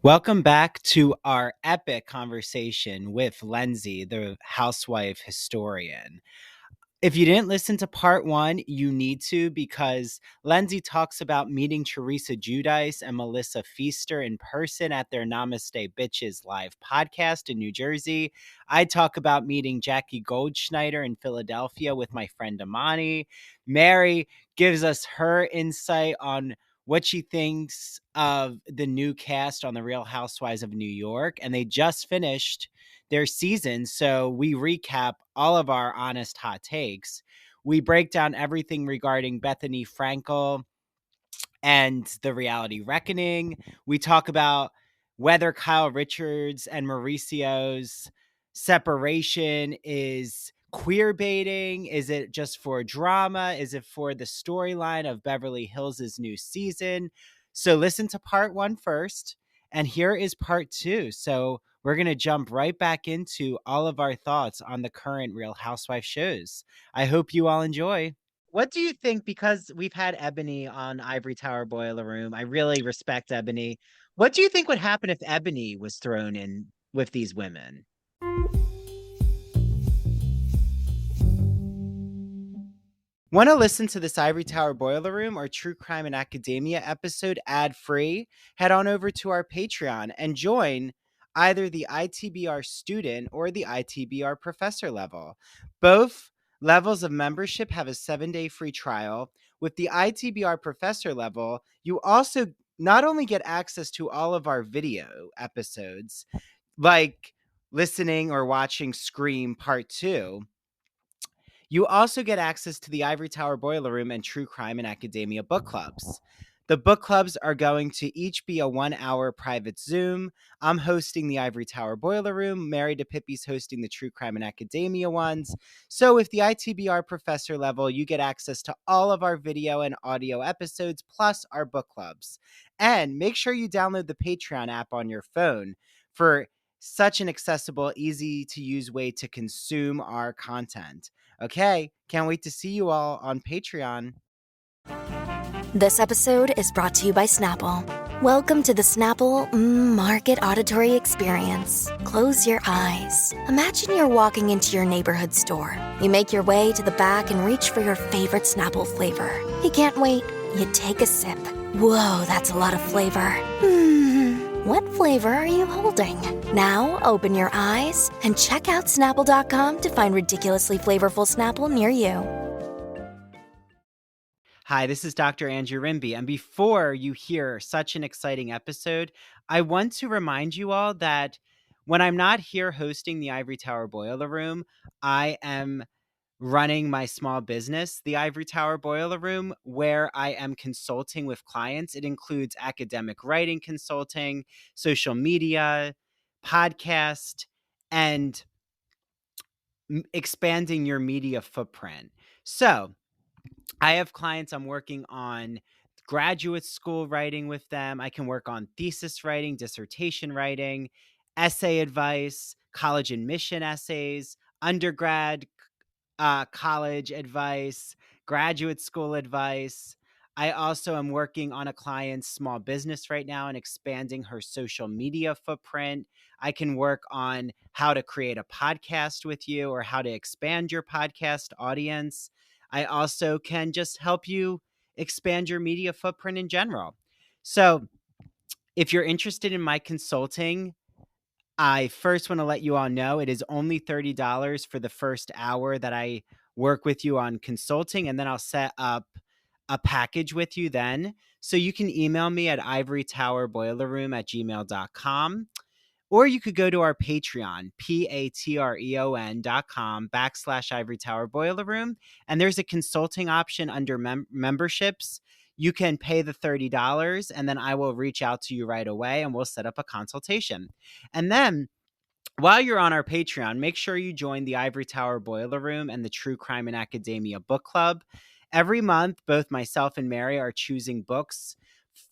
Welcome back to our epic conversation with Lenzi, the housewife historian. If you didn't listen to part one, you need to, because Lenzi talks about meeting Teresa Giudice and Melissa Feaster in person at their Namaste Bitches live podcast in New Jersey. I talk about meeting Jackie Goldschneider in Philadelphia with my friend Amani. Mary gives us her insight on what she thinks of the new cast on The Real Housewives of New York, and they just finished their season. So we recap all of our honest hot takes. We break down everything regarding Bethany Frankel and the reality reckoning. We talk about whether Kyle Richards and Mauricio's separation is queer baiting. Is it just for drama? Is it for the storyline of Beverly Hills' new season? So listen to part one first, and here is part two. So we're going to jump right back into all of our thoughts on the current Real Housewife shows. I hope you all enjoy. What do you think? Because we've had Ebony on Ivory Tower Boiler Room. I really respect Ebony. What do you think would happen if Ebony was thrown in with these women? Want to listen to this Ivory Tower Boiler Room or True Crime and Academia episode ad-free? Head on over to our Patreon and join either the ITBR student or the ITBR professor level. Both levels of membership have a 7-day free trial. With the ITBR professor level, you also not only get access to all of our video episodes, like listening or watching Scream Part 2, you also get access to the Ivory Tower Boiler Room and True Crime and Academia book clubs. The book clubs are going to each be a 1-hour private Zoom. I'm hosting the Ivory Tower Boiler Room. Mary DePippi's hosting the True Crime and Academia ones. So with the ITBR professor level, you get access to all of our video and audio episodes, plus our book clubs. And make sure you download the Patreon app on your phone for such an accessible, easy to use way to consume our content. Okay, can't wait to see you all on Patreon. This episode is brought to you by Snapple. Welcome to the Snapple Market Auditory Experience. Close your eyes. Imagine you're walking into your neighborhood store. You make your way to the back and reach for your favorite Snapple flavor. You can't wait. You take a sip. Whoa, that's a lot of flavor. What flavor are you holding? Now open your eyes and check out Snapple.com to find ridiculously flavorful Snapple near you. Hi, this is Dr. Andrew Rimby, and before you hear such an exciting episode, I want to remind you all that when I'm not here hosting the Ivory Tower Boiler Room, I am running my small business, the Ivory Tower Boiler Room, where I am consulting with clients. It includes academic writing consulting, social media, podcast, and expanding your media footprint. So I have clients I'm working on graduate school writing with them. I can work on thesis writing, dissertation writing, essay advice, college admission essays, undergrad college advice, graduate school advice. I also am working on a client's small business right now and expanding her social media footprint. I can work on how to create a podcast with you or how to expand your podcast audience. I also can just help you expand your media footprint in general. So if you're interested in my consulting, I first want to let you all know it is only $30 for the first hour that I work with you on consulting, and then I'll set up a package with you then. So you can email me at ivorytowerboilerroom@gmail.com, or you could go to our Patreon, patreon.com/Ivory Tower Boiler Room, and there's a consulting option under memberships. You can pay the $30, and then I will reach out to you right away, and we'll set up a consultation. And then while you're on our Patreon, make sure you join the Ivory Tower Boiler Room and the True Crime and Academia Book Club. Every month, both myself and Mary are choosing books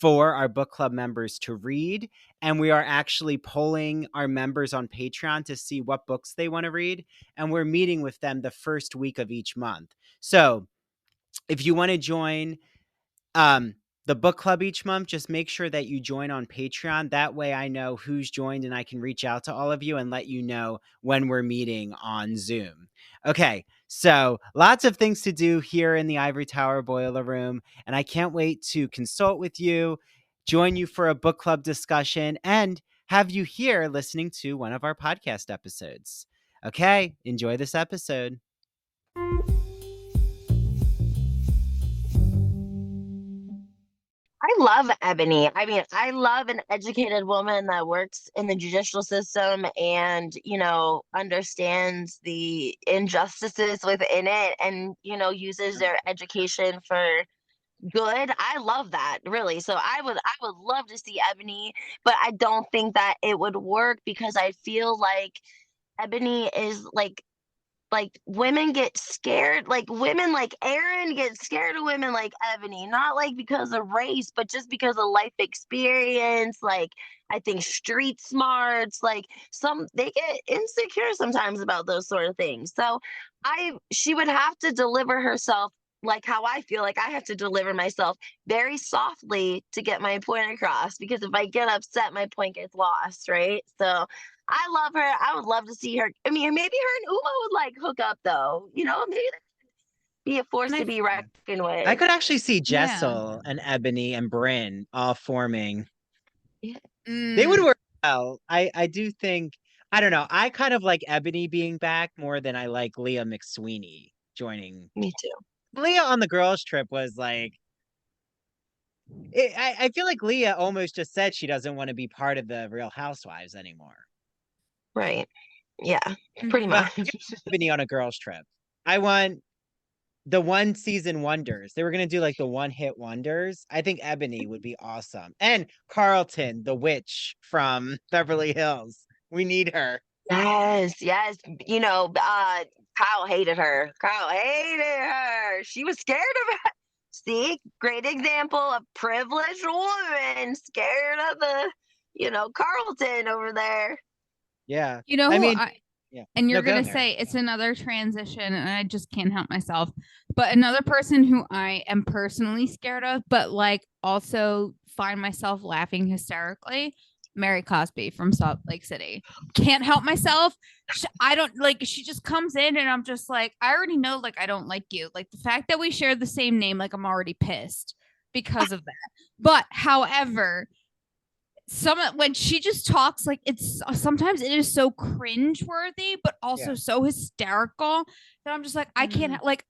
for our book club members to read, and we are actually polling our members on Patreon to see what books they want to read, and we're meeting with them the first week of each month. So if you want to join, the book club each month, just make sure that you join on Patreon. That way I know who's joined and I can reach out to all of you and let you know when we're meeting on Zoom. Okay, so lots of things to do here in the Ivory Tower Boiler Room, and I can't wait to consult with you, join you for a book club discussion, and have you here listening to one of our podcast episodes. Okay, enjoy this episode. I love Ebony. I mean, I love an educated woman that works in the judicial system and, understands the injustices within it and, uses their education for good. I love that, really. So I would love to see Ebony, but I don't think that it would work because I feel like Ebony is like women get scared, like women like Aaron get scared of women like Ebony, not like because of race, but just because of life experience. Like, I think street smarts, like some they get insecure sometimes about those sort of things. So she would have to deliver herself like how I feel like I have to deliver myself, very softly, to get my point across, because if I get upset, my point gets lost, right? So I love her. I would love to see her. I mean, maybe her and Uma would like hook up though. Maybe that could be a force And to be reckoned with. I could actually see Yeah. Jessel and Ebony and Bryn all forming. Yeah. They would work well. I do think, I don't know. I kind of like Ebony being back more than I like Leah McSweeney joining. Me too. Leah on the girls' trip was like, I feel like Leah almost just said she doesn't want to be part of the Real Housewives anymore. Right. Yeah. Pretty Well, much. Ebony on a girls' trip. I want the one season wonders. They were going to do like the one hit wonders. I think Ebony would be awesome. And Carlton, the witch from Beverly Hills. We need her. Yes. Yes. Kyle hated her. Kyle hated her. She was scared of her. See, great example of privileged woman scared of Carlton over there. Yeah. You know I who mean, yeah. And you're No, go going to there. say it's another transition, and I just can't help myself. But another person who I am personally scared of, but like also find myself laughing hysterically, Mary Cosby from Salt Lake City. Can't help myself. She just comes in and I'm just like, I already know, like, I don't like you. Like the fact that we share the same name, like I'm already pissed because of that. But however, when she just talks, like it's sometimes it is so cringeworthy, but also so hysterical that I'm just like, I can't, like,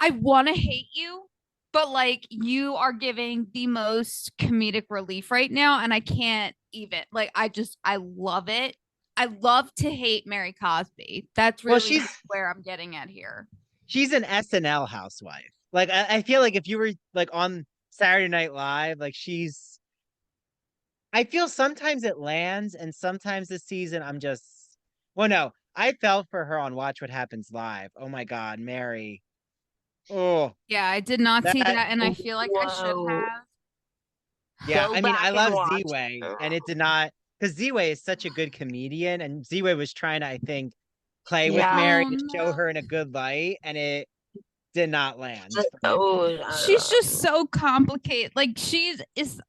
I want to hate you, but like you are giving the most comedic relief right now, and I can't even, like, I love it. I love to hate Mary Cosby. That's really where I'm getting at here. She's an SNL housewife. Like I feel like if you were like on Saturday Night Live, like I feel sometimes it lands, and sometimes this season no, I fell for her on Watch What Happens Live. Oh my God, Mary. Oh. Yeah, I did not see that, and I feel like I should have. Yeah, I mean, I love Z-Way, and it did not, because Z-Way is such a good comedian, and Z-Way was trying to, I think, play with Mary to show her in a good light, and it did not land. She's just so complicated. Like she is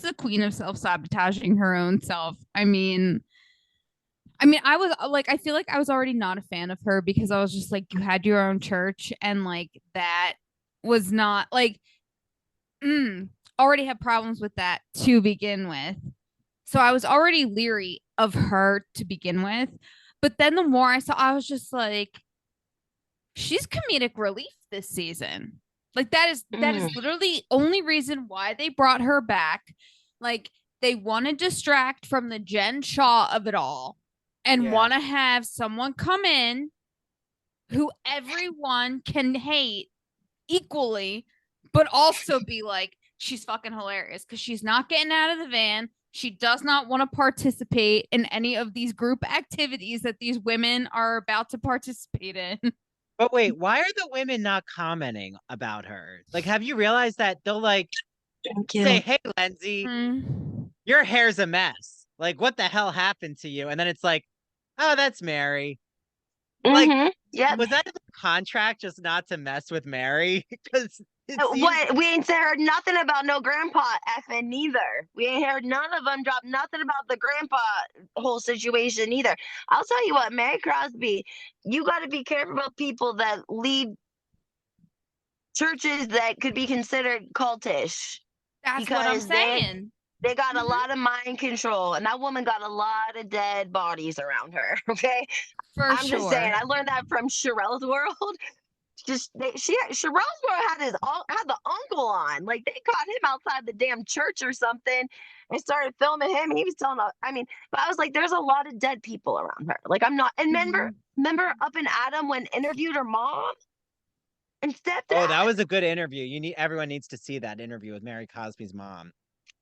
the queen of self-sabotaging her own self. I mean, I was like, I feel like I was already not a fan of her because I was just like, you had your own church, and like that was not like, already had problems with that to begin with. So I was already leery of her to begin with. But then the more I saw, I was just like, she's comedic relief this season. Like that is literally the only reason why they brought her back. Like they want to distract from the Jen Shaw of it all and want to have someone come in who everyone can hate equally, but also be like, she's fucking hilarious because she's not getting out of the van. She does not want to participate in any of these group activities that these women are about to participate in. But wait, why are the women not commenting about her? Like, have you realized that they'll like say, hey, Lenzi, your hair's a mess. Like, what the hell happened to you? And then it's like, oh, that's Mary. Like, was that in the contract just not to mess with Mary? Because What, we ain't heard nothing about no grandpa effing neither. We ain't heard none of them drop nothing about the grandpa whole situation either. I'll tell you what, Mary Cosby, you got to be careful about people that lead churches that could be considered cultish. That's what I'm Because saying. they got a Mhm. lot of mind control, and that woman got a lot of dead bodies around her. Okay, For I'm just saying. sure. I learned that from Sherelle's World. Sherelle's World had the uncle on. Like they caught him outside the damn church or something, and started filming him. And he was telling. I mean, but I was like, there's a lot of dead people around her. Like I'm not. And Mhm. remember Up and Adam when interviewed her mom and Oh, that stepdad. was a good interview. Everyone needs to see that interview with Mary Cosby's mom.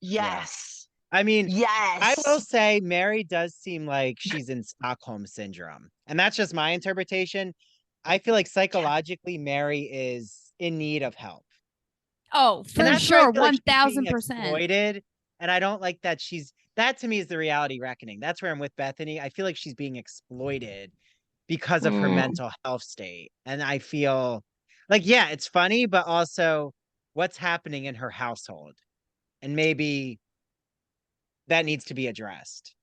Yeah. Yes. I mean, I will Yes. say Mary does seem like she's in Stockholm syndrome. And that's just my interpretation. I feel like psychologically Mary is in need of help. Oh, And for that's where I sure. feel like she's being 1000%. exploited. And I don't like that that to me is the reality reckoning. That's where I'm with Bethany. I feel like she's being exploited because of her Mm, mental health state. And I feel like, yeah, it's funny, but also what's happening in her household. And maybe that needs to be addressed,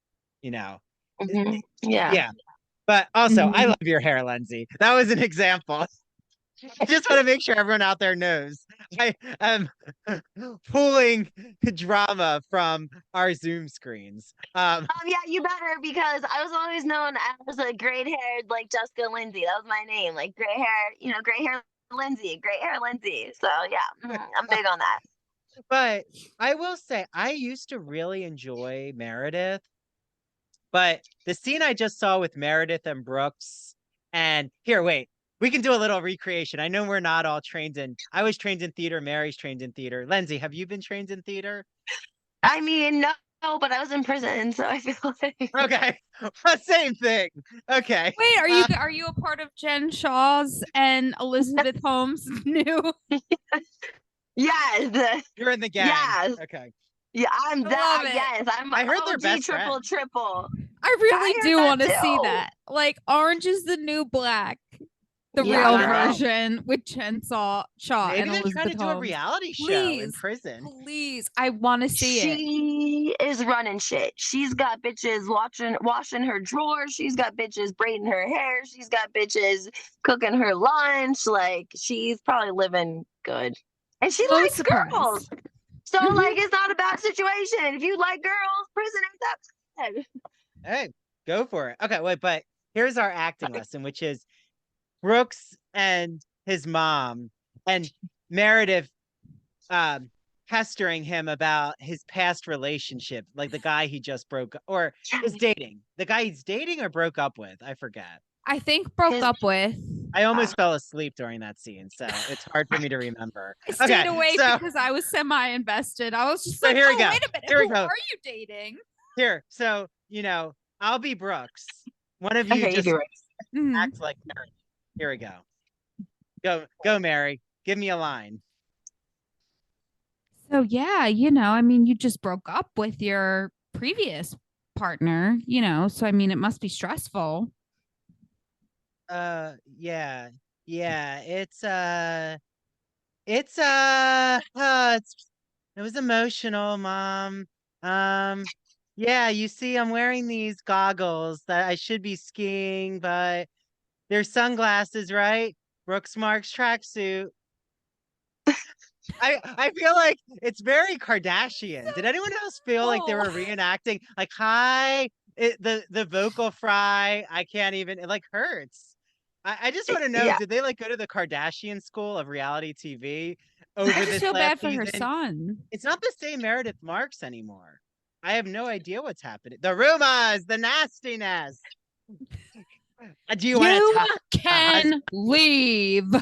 you know? yeah. Yeah. But also, I Mhm. love your hair, Lenzi. That was an example. I just want to make sure everyone out there knows I am pulling drama from our Zoom screens. Yeah, you better because I was always known as a great haired like Jessica Lindsay. That was my name, like gray hair, gray hair Lindsay, great hair Lindsay. So yeah, I'm big on that. But I will say, I used to really enjoy Meredith. But the scene I just saw with Meredith and Brooks, and here, wait, we can do a little recreation. I know we're not all trained I was trained in theater, Mary's trained in theater. Lenzi, have you been trained in theater? I mean, no, but I was in prison, so I feel like Okay, same thing. Okay. Wait, are you a part of Jen Shaw's and Elizabeth Holmes' new? yes, You're in the gang. yes, Okay. yeah. I'm I love that. it. Yes, I'm I heard they're OG best triple friends. triple. I I really heard do that want to see too. that. Like Orange is the New Black, the Yeah, real girl. version with Shaw Maybe and they're trying Elizabeth to do a Holmes. reality show in Please, prison. please, I want to see it. She is running shit. She's got bitches washing her drawers. She's got bitches braiding her hair. She's got bitches cooking her lunch. Like she's probably living good. And she No likes surprise. girls. So Mhm. like it's not a bad situation. If you like girls, prison ain't that bad. Hey, go for it. Okay, wait, but here's our acting lesson, which is Brooks and his mom and Meredith um pestering him about his past relationship, like the guy he just broke or is dating. The guy he's dating or broke up with, I forget. I think broke His up with. I almost fell asleep during that scene, so it's hard for me to remember. I stayed Okay, awake so because I was semi-invested. I was just so like, here we oh, go. wait a minute, Here we who go. are you dating? Here, so I'll be Brooks. One of you okay, you just do it. Mhm. act like Mary. Here we go. Go, Mary. Give me a line. So yeah, I mean, you just broke up with your previous partner, so I mean, it must be stressful. Yeah, yeah. It was emotional, Mom. Um, yeah. You see, I'm wearing these goggles that I should be skiing, but they're sunglasses, right? Brooks Marks tracksuit. I feel like it's very Kardashian. Did anyone else feel like they Oh, were reenacting? Like, hi, the vocal fry. I can't even. It like hurts. I just want to know, Yeah. did they like go to the Kardashian school of reality TV I over just this feel last bad for her season? son. It's not the same Meredith Marks anymore. I have no idea what's happening. The rumors, the nastiness. Do you want to You talk about can leave.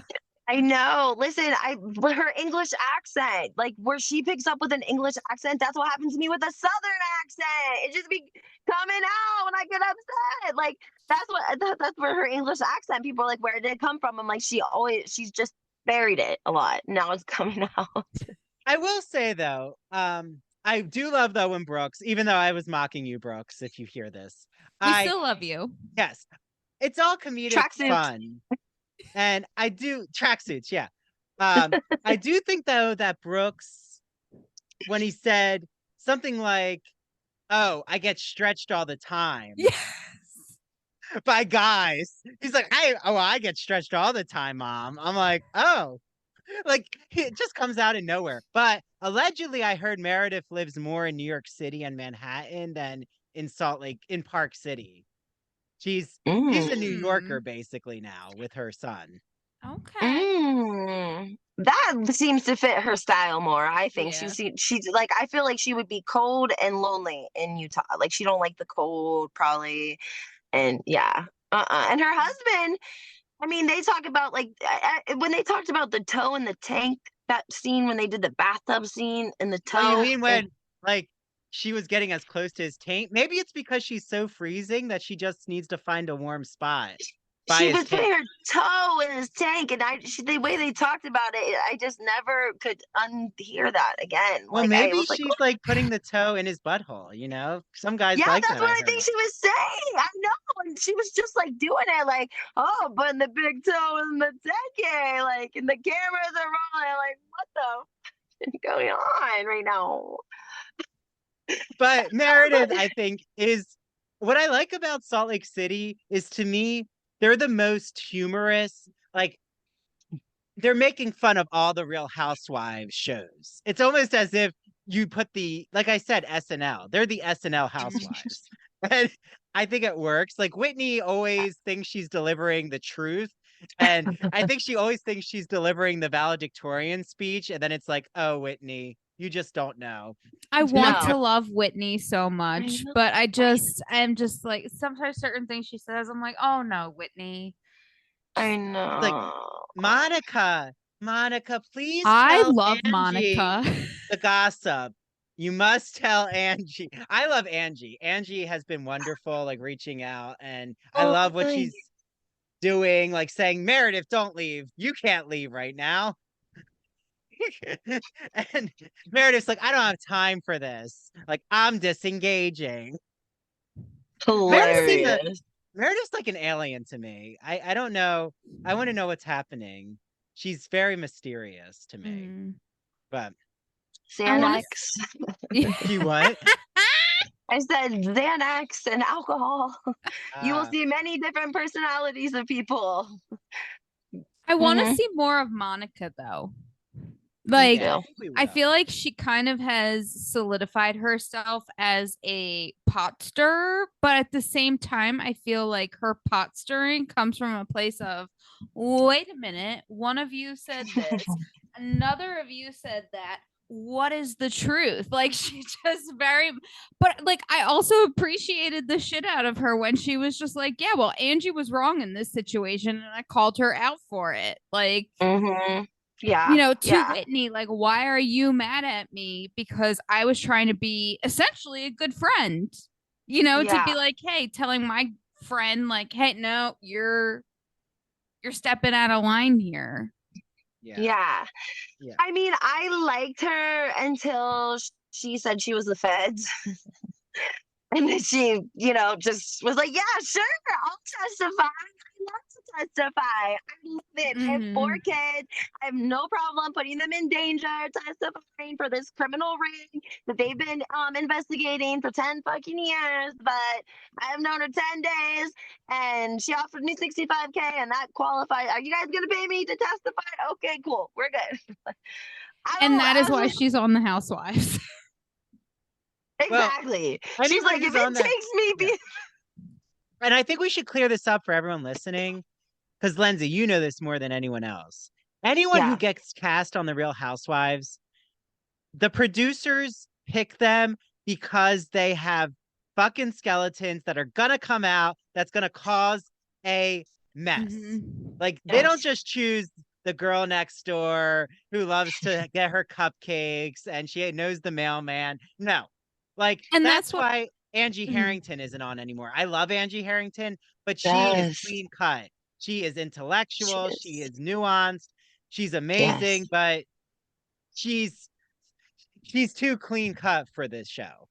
I know. Listen, her English accent, like where she picks up with an English accent, that's what happens to me with a Southern accent. It just be coming out when I get upset. Like that's where her English accent. People are like, where did it come from? I'm like, she's just buried it a lot. Now it's coming out. I will say though, I do love though when Brooks, even though I was mocking you, Brooks, if you hear this, We I still love you. yes, it's all comedic Tracksuit. fun, and I do tracksuits, yeah. I do think though that Brooks, when he said something like, "Oh, I get stretched all the time Yes. by guys," he's like, I get stretched all the time, mom." I'm like, oh, like it just comes out of nowhere. But allegedly, I heard Meredith lives more in New York City and Manhattan than in Salt Lake, in Park City. She's a New Yorker Mm. basically now with her son. Okay. That seems to fit her style more. I think Yeah. she's like, I feel like she would be cold and lonely in Utah. Like she don't like the cold probably. And yeah. And her husband, I mean, they talk about like when they talked about the toe in the tank, that scene when they did the bathtub scene and the Oh, you toe mean and when like she was getting as close to his taint? Maybe it's because she's so freezing that she just needs to find a warm spot by she his was putting taint. her toe in his tank, and the way they talked about it, I just never could unhear that again. Well, Like I maybe was like, she's like putting the toe in his butthole, you know? Some guys yeah, like that's that, what I I think heard. she was saying. I know, and she was just like doing it, like, oh, putting the big toe in the tank, like, and the cameras are rolling. Like, what the f- is going on right now? But Meredith, I think, is what I like about Salt Lake City is, to me, they're the most humorous. Like, they're making fun of all the Real Housewives shows. It's almost as if you put like I said, SNL. They're the SNL Housewives. And I think it works. Like Whitney always thinks she's delivering the truth. And I think she always thinks she's delivering the valedictorian speech. And then it's like, oh, Whitney, you just don't know. I want No, to love Whitney so I much, know. but I'm just like, sometimes certain things she says, I'm like, oh no, Whitney. I Like, know. Monica, Monica, please I tell love Angie Monica. the gossip. You must tell Angie. I love Angie. Angie has been wonderful, like reaching out, and I Oh, love what she's doing, like saying, Meredith, don't leave. You can't leave right now. And Meredith's like, I don't have time for this. Like, I'm disengaging. Meredith seems a hilarious. Meredith's like an alien to me. I don't know. I want to know what's happening. She's very mysterious to me. Mm. But I want to. Xanax. she what? I said Xanax and alcohol. You will Uh, see many different personalities of people. I want to Hmm. see more of Monica though. Me Like, yeah, I too. think we I will. feel like she kind of has solidified herself as a pot stirrer, but at the same time, I feel like her pot stirring comes from a place of, wait a minute, one of you said this, another of you said that. What is the truth? Like, she just but like, I also appreciated the shit out of her when she was just like, yeah, well, Angie was wrong in this situation, and I called her out for it. Like, Hmm. Yeah. to Yeah. Whitney, like, why are you mad at me? Because I was trying to be essentially a good friend, to Yeah. be like, hey, telling my friend, like, hey, no, you're stepping out of line here. Yeah, Yeah. yeah. I mean, I liked her until she said she was the feds. And then she, just was like, yeah, sure, I'll testify. I love to testify. I love it. I have four Mm-hmm. kids. I have no problem putting them in danger, testifying for this criminal ring that they've been investigating for 10 fucking years. But I have known her 10 days and she offered me 65K and that qualified. Are you guys going to pay me to testify? Okay, cool. We're good. And that I is why was she's on the Housewives. Well, exactly. She's anyone like, if who's on it that, takes me yeah. And I think we should clear this up for everyone listening, because Lenzi, you know this more than anyone else. Anyone who yeah. gets cast on the Real Housewives, the producers pick them because they have fucking skeletons that are gonna come out that's gonna cause a mess. Mm-hmm. Like they don't Yes. just choose the girl next door who loves to get her cupcakes and she knows the mailman. No. Like And that's that's what. why Angie Mhm. Harrington isn't on anymore. I love Angie Harrington, but she is Yes. clean cut. She is She intellectual, she is. is nuanced, she's Yes. amazing, but she's she's too clean cut for this show.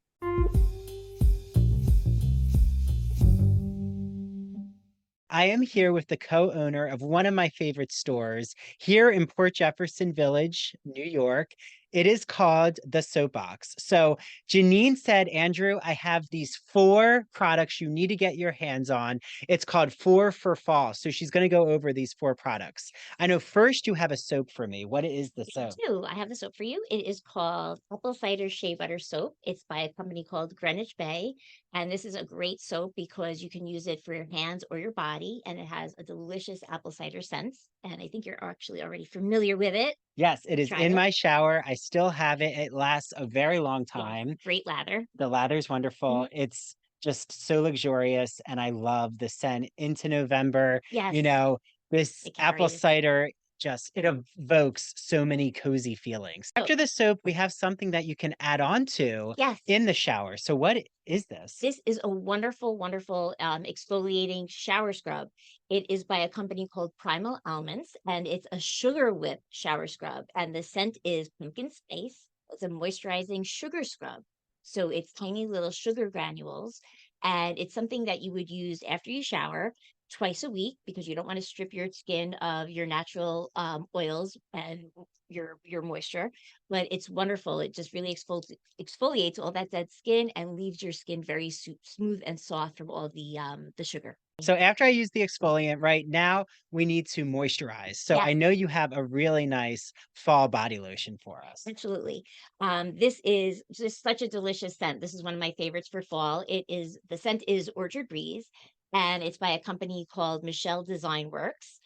I am here with the co-owner of one of my favorite stores here in Port Jefferson Village, New York. It is called the Soapbox. So Janine said, Andrew, I have these 4 products you need to get your hands on. It's called 4 for Fall. So she's going to go over these 4 products. I know first you have a soap for me. What is the soap? I have the soap for you. It is called Apple Cider Shea Butter Soap. It's by a company called Greenwich Bay. And this is a great soap because you can use it for your hands or your body. And it has a delicious apple cider scent. And I think you're actually already familiar with it. Yes, it is Tried in it. my shower. I still have it. It lasts a very long Yeah, time. great lather. The lather's wonderful. It's just so luxurious, and I love the scent into November. Yes. You know, this It apple carries. cider just it evokes so many cozy feelings. After the soap, we have something that you can add on to Yes. in the shower. So what is this? This is a wonderful, wonderful exfoliating shower scrub. It is by a company called Primal Almonds, and it's a sugar whip shower scrub. And the scent is pumpkin spice. It's a moisturizing sugar scrub. So it's tiny little sugar granules. And it's something that you would use after you shower twice a week because you don't want to strip your skin of your natural oils and your moisture, but it's wonderful. It just really exfoliates all that dead skin and leaves your skin very smooth and soft from all the sugar. So after I use the exfoliant, right now we need to moisturize. So I Yes. know you have a really nice fall body lotion for us. Absolutely. This is just such a delicious scent. This is one of my favorites for fall. The scent is Orchard Breeze, and it's by a company called Michelle Design Works.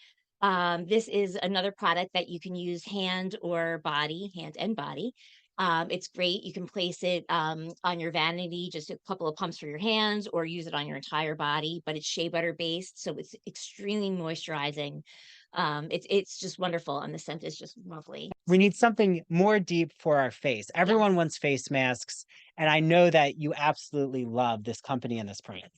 This is another product that you can use hand and body. It's great. You can place it on your vanity, just a couple of pumps for your hands, or use it on your entire body. But it's shea butter based, so it's extremely moisturizing. It's just wonderful, and the scent is just lovely. We need something more deep for our face. Everyone Yes. wants face masks, and I know that you absolutely love this company and this brand.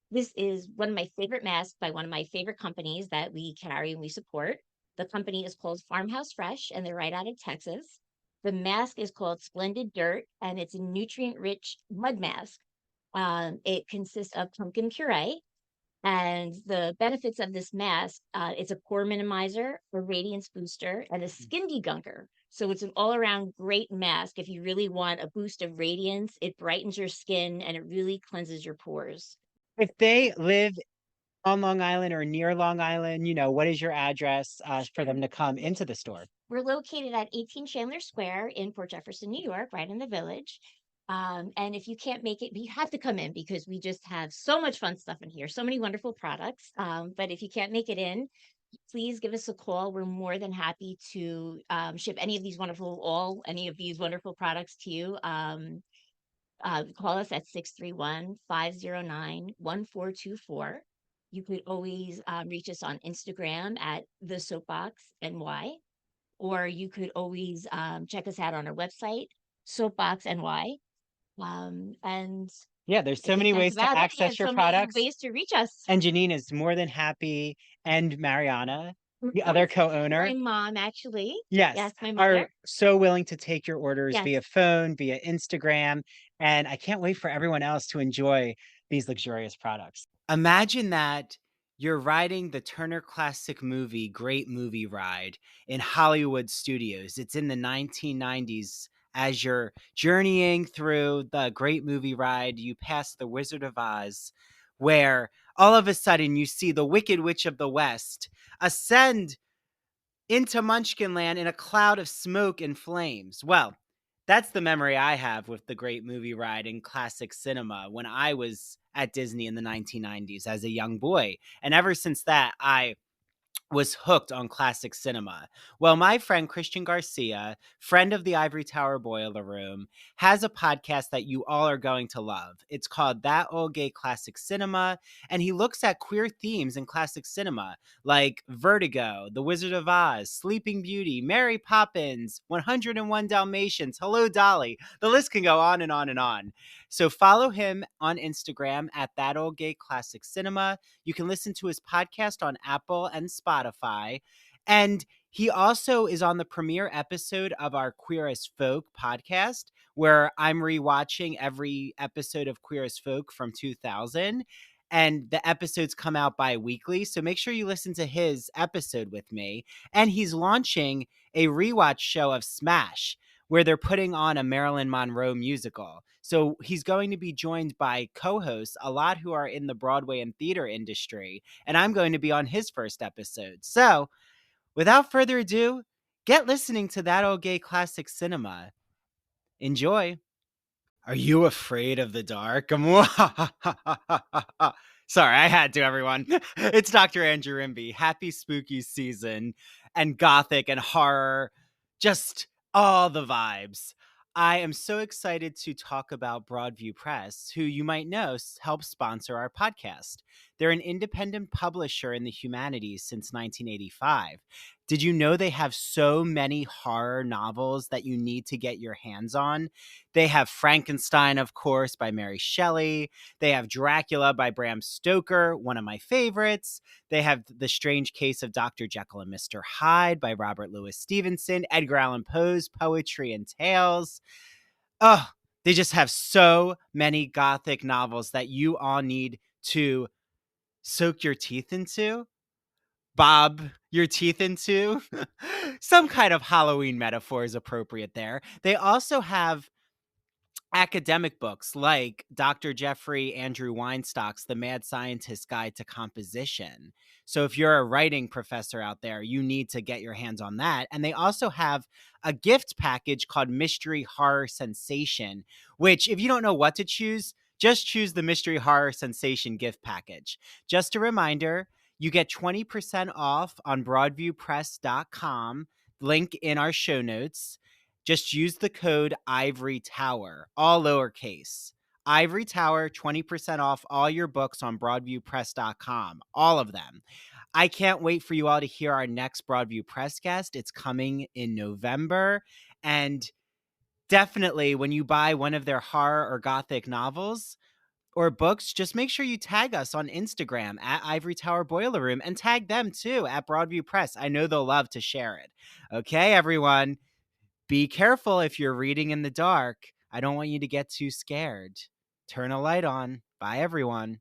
This is one of my favorite masks by one of my favorite companies that we carry and we support. The company is called Farmhouse Fresh, and they're right out of Texas. The mask is called Splendid Dirt, and it's a nutrient-rich mud mask. It consists of pumpkin puree, and the benefits of this mask, it's a pore minimizer, a radiance booster, and a skin degunker. So it's an all-around great mask. If you really want a boost of radiance, it brightens your skin and it really cleanses your pores. If they live on Long Island or near Long Island, what is your address for them to come into the store? We're located at 18 Chandler Square in Port Jefferson, New York, right in the village. And if you can't make it, you have to come in because we just have so much fun stuff in here, so many wonderful products. But if you can't make it in, please give us a call. We're more than happy to ship any of these wonderful products to you. Call us at 631-509-1424. You could always reach us on Instagram at the Soapbox NY, or you could always check us out on our website, Soapbox NY. And Yeah, there's so I think many that's ways to about it. Yeah, access your so many products. ways to reach us. And Janine is more than happy, and Mariana, the Yes, other co-owner, my mom, actually. yes, Yes, my are mother. so willing to take your orders Yes. via phone, via Instagram, and I can't wait for everyone else to enjoy these luxurious products. Imagine that you're riding the Turner Classic Movie Great Movie Ride in Hollywood studios. It's in the 1990s. As you're journeying through the Great Movie Ride, you pass the Wizard of Oz, where all of a sudden you see the Wicked Witch of the West ascend into Munchkinland in a cloud of smoke and flames. Well, that's the memory I have with the Great Movie Ride in classic cinema when I was at Disney in the 1990s as a young boy. And ever since that, I was hooked on classic cinema. Well, my friend Christian Garcia, friend of the Ivory Tower Boiler Room, has a podcast that you all are going to love. It's called That Old Gay Classic Cinema, and he looks at queer themes in classic cinema like Vertigo, The Wizard of Oz, Sleeping Beauty, Mary Poppins, 101 Dalmatians, Hello Dolly. The list can go on and on and on. So follow him on Instagram at That Old Gay Classic Cinema. You can listen to his podcast on Apple and Spotify. And he also is on the premiere episode of our Queer as Folk podcast, where I'm rewatching every episode of Queer as Folk from 2000. and the episodes come out bi-weekly. So make sure you listen to his episode with me. And he's launching a rewatch show of Smash, where they're putting on a Marilyn Monroe musical. So he's going to be joined by co-hosts, a lot who are in the Broadway and theater industry, and I'm going to be on his first episode. So without further ado, get listening to That Old Gay Classic Cinema. Enjoy. Are you afraid of the dark? Sorry, I had to, everyone. It's Dr. Andrew Rimby. Happy spooky season and gothic and horror. Just all the vibes. I am so excited to talk about Broadview Press, who you might know helps sponsor our podcast. They're an independent publisher in the humanities since 1985. Did you know they have so many horror novels that you need to get your hands on? They have Frankenstein, of course, by Mary Shelley. They have Dracula by Bram Stoker, one of my favorites. They have The Strange Case of Dr. Jekyll and Mr. Hyde by Robert Louis Stevenson, Edgar Allan Poe's Poetry and Tales. Oh, they just have so many gothic novels that you all need to soak your teeth into. Bob your teeth into. Some kind of Halloween metaphor is appropriate there. They also have academic books like Dr. Jeffrey Andrew Weinstock's The Mad Scientist's Guide to Composition. So if you're a writing professor out there, you need to get your hands on that. And they also have a gift package called Mystery Horror Sensation, which if you don't know what to choose, just choose the Mystery Horror Sensation gift package. Just a reminder, you get 20% off on broadviewpress.com, link in our show notes. Just use the code Ivory Tower, all lowercase. Ivory Tower, 20% off all your books on broadviewpress.com, all of them. I can't wait for you all to hear our next Broadview Press guest. It's coming in November. And definitely when you buy one of their horror or gothic novels or books, just make sure you tag us on Instagram at Ivory Tower Boiler Room and tag them too at Broadview Press. I know they'll love to share it. Okay, everyone. Be careful if you're reading in the dark. I don't want you to get too scared. Turn a light on. Bye, everyone.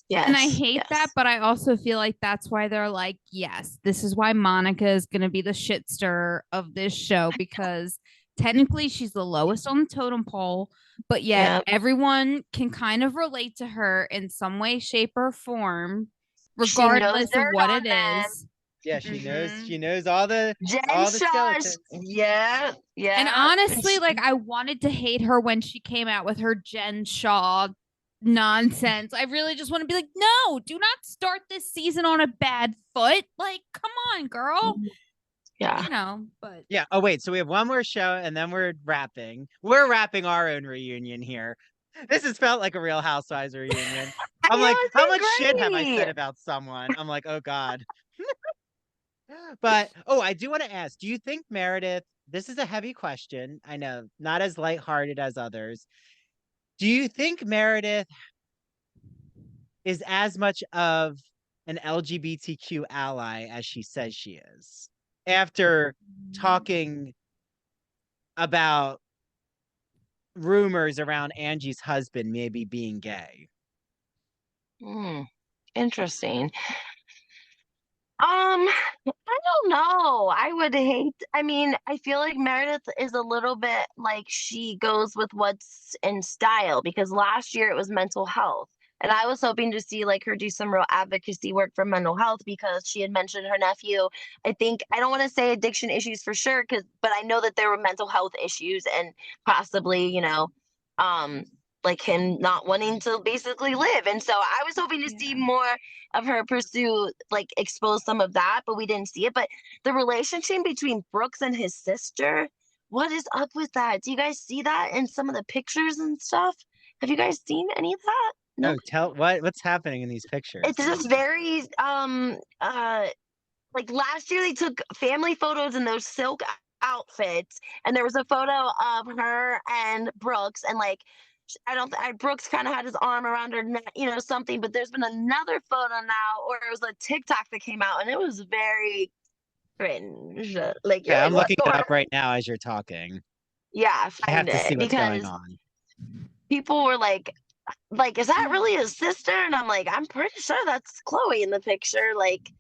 Yes. And I hate that, but I also feel like that's why they're like, yes, this is why Monica is going to be the shit stir of this show, because technically she's the lowest on the totem pole, but yet everyone can kind of relate to her in some way, shape, or form, regardless of what it is. Yeah, she knows all the skeletons. Yeah. And honestly, like, I wanted to hate her when she came out with her Jen Shaw nonsense. I really just want to be like, no, do not start this season on a bad foot. Like, come on, girl. Yeah. You know, but yeah. Oh, wait. So we have one more show and then we're wrapping. We're wrapping our own reunion here. This has felt like a Real Housewives reunion. I'm like, how much shit have I said about someone? I'm like, oh God. But, I do want to ask, do you think Meredith, this is a heavy question. I know, not as lighthearted as others. Do you think Meredith is as much of an LGBTQ ally as she says she is? After talking about rumors around Angie's husband maybe being gay. Interesting. I don't know. I feel like Meredith is a little bit like she goes with what's in style, because last year it was mental health. And I was hoping to see like her do some real advocacy work for mental health, because she had mentioned her nephew. I don't want to say addiction issues for sure, but I know that there were mental health issues and possibly, like him not wanting to basically live. And so I was hoping to see more of her pursue, like expose some of that, but we didn't see it. But the relationship between Brooks and his sister, what is up with that? Do you guys see that in some of the pictures and stuff? Have you guys seen any of that? No, tell what's happening in these pictures. It's just very like last year they took family photos in those silk outfits, and there was a photo of her and Brooks, and like Brooks kind of had his arm around her neck, something, but there's been another photo now, or it was a TikTok that came out, and it was very cringe. Like, yeah, I'm looking it up right now as you're talking. Yeah, I have find to see it what's going because on. people were like, is that really his sister? And I'm like, I'm pretty sure that's Chloe in the picture. Like,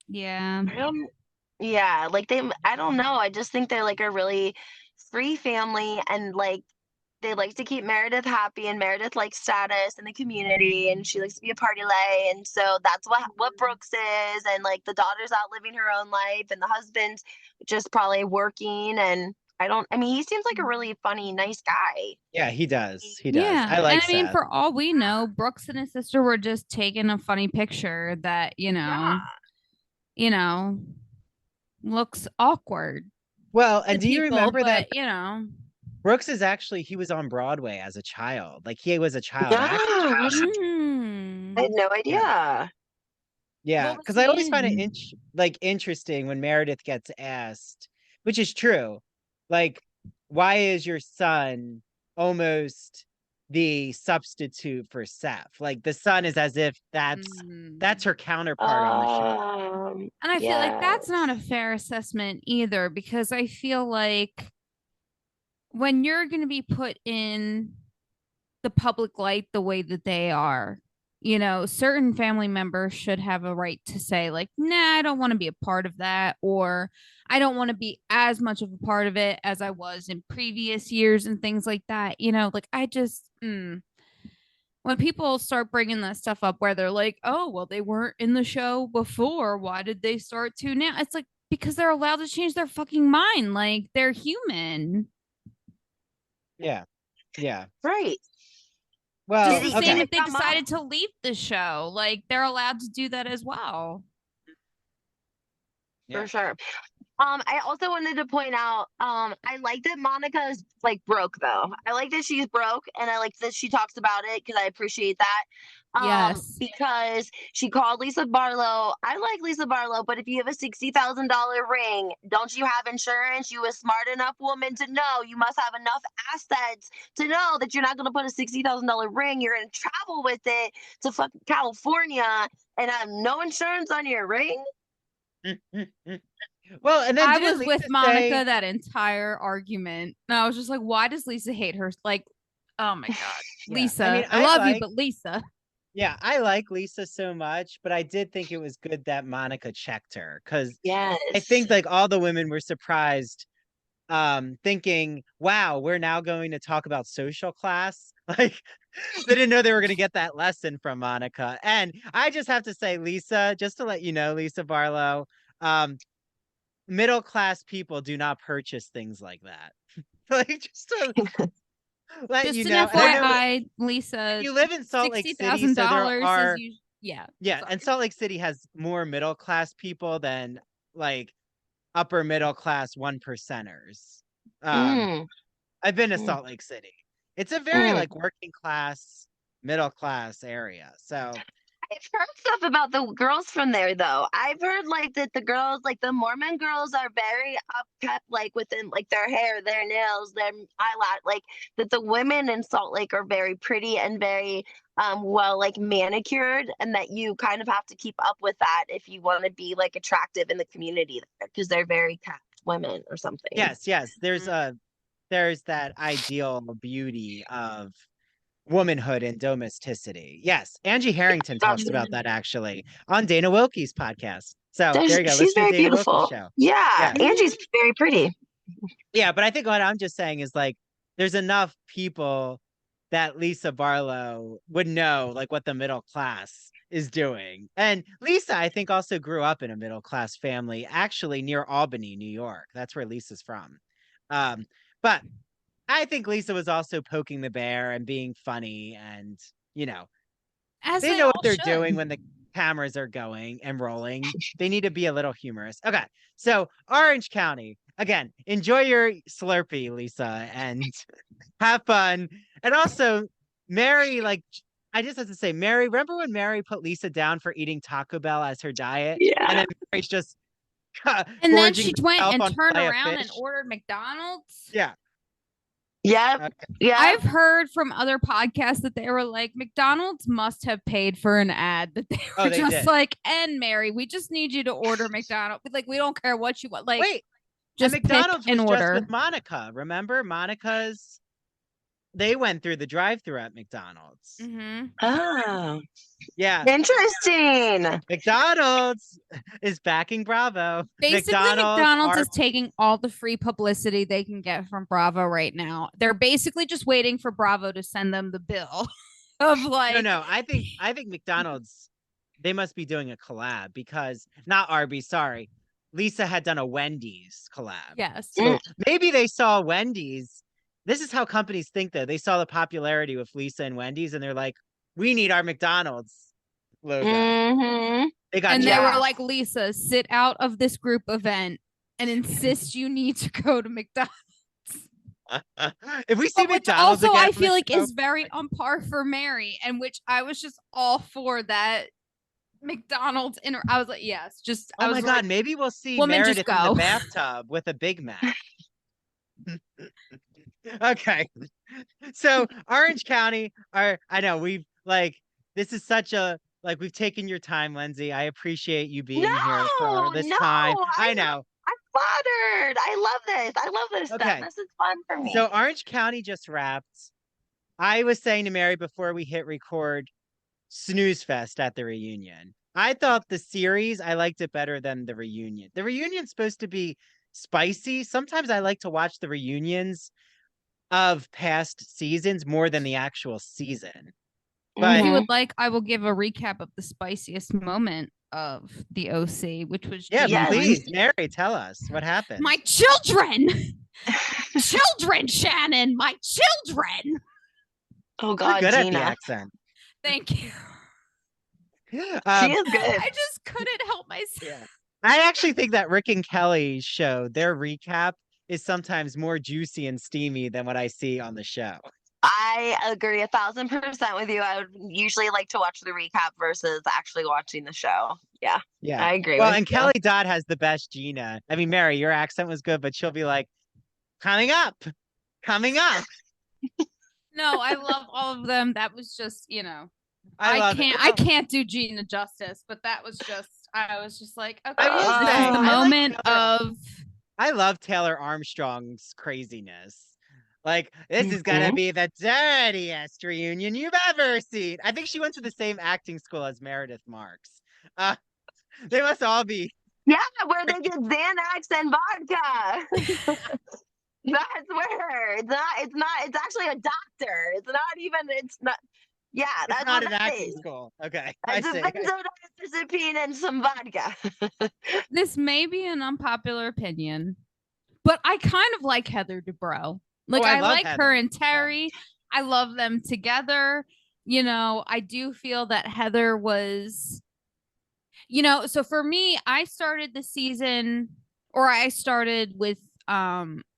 Yeah. I don't, yeah, like I don't know. I just think they're like a really free family and like they like to keep Meredith happy and Meredith likes status in the community and she likes to be a party lay. And so that's what Brooks is. And like the daughter's out living her own life and the husband's just probably working. And I mean, he seems like a really funny, nice guy. Yeah, he does. He does. Yeah. I And like I mean, Seth. for all we know, Brooks and his sister were just taking a funny picture that, you know, looks awkward Well, to and do you people, remember that but you know. Brooks is actually he was on Broadway as a child. Like he was a child actor. Yeah. I Mm. had no Yeah. idea. Yeah, What was because I he always find it in? interesting when Meredith gets asked, which is true, like, why is your son almost the substitute for Seth? Like the son is as if that's her counterpart on the show. And I feel like that's not a Yes. fair assessment either, because I feel like when you're going to be put in the public light the way that they are, certain family members should have a right to say, like, nah, I don't want to be a part of that, or I don't want to be as much of a part of it as I was in previous years and things like that. Like I just, when people start bringing that stuff up where they're like, oh, well, they weren't in the show before. Why did they start to now? It's like, because they're allowed to change their fucking mind. Like they're human. Yeah. Yeah. Right. Well, Just the Did same he okay. if they come up? decided to leave the show. Like they're allowed to do that as well. Yeah. For sure. I also wanted to point out, I like that Monica is like broke though. I like that she's broke and I like that she talks about it because I appreciate that. Yes. Because she called Lisa Barlow. I like Lisa Barlow, but if you have a $60,000 ring, don't you have insurance? You a smart enough woman to know you must have enough assets to know that you're not going to put a $60,000 ring. You're going to travel with it to fucking California and have no insurance on your ring. Well, and then I didn't was with Lisa Monica say, that entire argument. And I was just like, why does Lisa hate her? Like, oh my God. yeah, Lisa, I mean, I love you, but Lisa. yeah, I like Lisa so much, but I did think it was good that Monica checked her because I Yes. think like all the women were surprised, thinking, wow, we're now going to talk about social class. Like they didn't know they were going to get that lesson from Monica. And I just have to say, Lisa, just to let you know, Lisa Barlow, middle class people do not purchase things like that. Like just to let Just you an know. And I know FYI, Lisa, you live in Salt Lake City, so there $60,000 are is usually, yeah. yeah, Sorry. and Salt Lake City has more middle class people than like upper middle class one percenters. Mm, I've been to mm, Salt Lake City. It's a very mm. like working class, middle class area. So I've heard stuff about the girls from there though. I've heard like that the girls, like the Mormon girls, are very upkept, like within like their hair, their nails, their eyelash. Like that the women in Salt Lake are very pretty and very well like manicured, and that you kind of have to keep up with that if you want to be like attractive in the community there because they're very kept women or something. yes, there's that ideal beauty of womanhood and domesticity. Yes, Angie Harrington talks about that actually on Dana Wilkie's podcast. So there you go. She's Listen to very Dana Wilkie's beautiful. show. Yeah, Yes. Angie's very pretty. Yeah, but I think what I'm just saying is like there's enough people that Lisa Barlow would know like what the middle class is doing. And Lisa, I think, also grew up in a middle class family, actually near Albany, New York. That's where Lisa's from. But I think Lisa was also poking the bear and being funny and, you know, As they they know what all they're should. doing when the cameras are going and rolling. They need to be a little humorous. Okay. So, Orange County. Again, enjoy your Slurpee, Lisa, and have fun. And also, Mary, like, I just have to say, Mary, remember when Mary put Lisa down for eating Taco Bell as her diet? And Yeah. then Mary's just And then gorging she went herself and on turned fillet of around and fish? ordered McDonald's. Yeah. Yep. Okay. Yep. I've heard from other podcasts that they were like, McDonald's must have paid for an ad that they were they just did. like, and Mary, we just need you to order McDonald's. Like, we don't care what you want. Like, Wait, Just and McDonald's pick an was just order. with Monica. Remember, they went through the drive-through at McDonald's. Mm-hmm. Oh, Yeah. interesting. McDonald's is backing Bravo. Basically, McDonald's are is taking all the free publicity they can get from Bravo right now. They're basically just waiting for Bravo to send them the bill of like. no. I think McDonald's, they must be doing a collab because not Arby's. Sorry, Lisa had done a Wendy's collab. Yes. So maybe they saw Wendy's. This is how companies think, though. They saw the popularity with Lisa and Wendy's, and they're like, "We need our McDonald's logo." Mm-hmm. They got And they jacked. were like, Lisa, sit out of this group event and insist you need to go to McDonald's. If we see But which McDonald's also again I on the feel like show- is very on par for Mary, and which I was just all for that McDonald's. I was like, yes, just. Oh I was my God, like, maybe we'll see woman, just Meredith in the go. bathtub with a Big Mac. Okay. So Orange County I know this is such a, we've taken your time, Lenzi. I appreciate you being here for this time. I know. I'm flattered. I love this. I love this Okay. stuff. This is fun for me. So Orange County just wrapped. I was saying to Mary before we hit record, snooze fest at the reunion. I thought the series, I liked it better than the reunion. The reunion's supposed to be spicy. Sometimes I like to watch the reunions of past seasons more than the actual season. But If you would like, I will give a recap of the spiciest moment of the OC, which was yeah, Yes. please, Mary, tell us what happened. my children. Children, Shannon, my children. Oh You're God, good at Gina. the accent. Thank you. She is good. I just couldn't help myself. Yeah. I actually think that Rick and Kelly's show, their recap is sometimes more juicy and steamy than what I see on the show. I agree 1,000% with you. I would usually like to watch the recap versus actually watching the show. Yeah, Yeah. I agree. Well, with and you. Kelly Dodd has the best Gina. I mean, Mary, your accent was good, but she'll be like, coming up. No, I love all of them. That was just, I love can't do Gina justice, but that was just, I was just like, okay, I will this say, is the I like moment Taylor- of. I love Taylor Armstrong's craziness. Like, this is gonna be the dirtiest reunion you've ever seen. I think she went to the same acting school as Meredith Marks. They must all be. Yeah, where they get Xanax and vodka. That's where it's actually a doctor. It's not. Yeah, It's that's not what an that acting is. school. Okay, I It's a see. benzodiazepine and some vodka. This may be an unpopular opinion, but I kind of like Heather Dubrow. Like, I I love like Heather. her and Terry. I love them together. I do feel that Heather was, so for me, I started with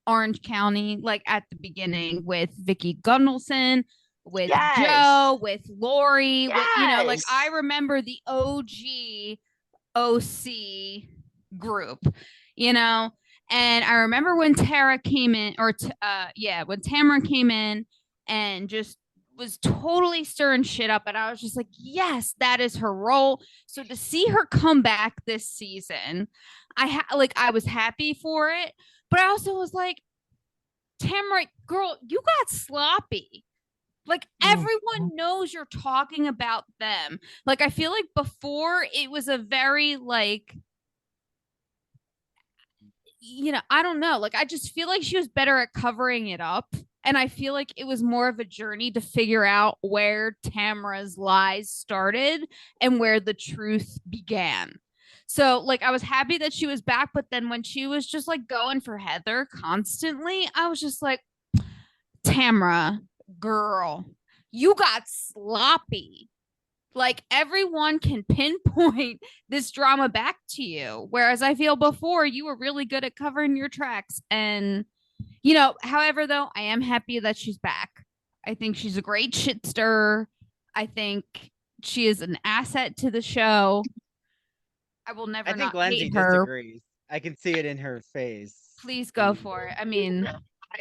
Orange County, like at the beginning with Vicky Gundelson, with Yes. Joe, with Lori, with, like Yes. I remember the OG OC group, and I remember when Tara came in, when Tamara came in and just was totally stirring shit up, and I was just like, yes, that is her role. So to see her come back this season, I was happy for it, but I also was like, Tamara, girl, you got sloppy. Like, everyone knows you're talking about them. Like, I feel like before it was a very like, I don't know. Like, I just feel like she was better at covering it up. And I feel like it was more of a journey to figure out where Tamara's lies started and where the truth began. So, like, I was happy that she was back. But then when she was just like going for Heather constantly, I was just like, Tamara, girl, you got sloppy. Like, everyone can pinpoint this drama back to you. Whereas I feel before you were really good at covering your tracks. And, however, though, I am happy that she's back. I think she's a great shit stirrer. I think she is an asset to the show. I will never I think not Lenzi hate her. disagrees. I can see it in her face. Please go for it. I mean, I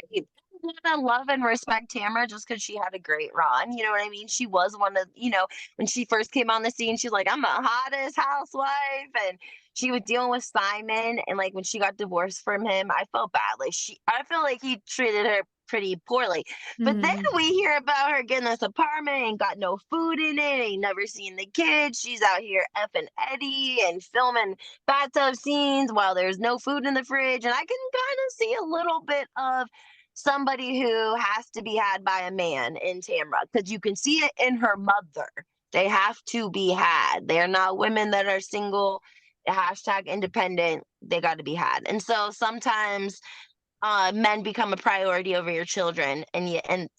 want to love and respect Tamara just because she had a great run. You know what I mean? She was one of, when she first came on the scene, she's like, I'm the hottest housewife. And, she was dealing with Simon, and like when she got divorced from him, I felt bad. Like I feel like he treated her pretty poorly. But then we hear about her getting this apartment and got no food in it, ain't never seen the kids. She's out here effing Eddie and filming bathtub scenes while there's no food in the fridge. And I can kind of see a little bit of somebody who has to be had by a man in Tamra, because you can see it in her mother. They have to be had. They're not women that are single, hashtag independent. They got to be had. And so sometimes men become a priority over your children, and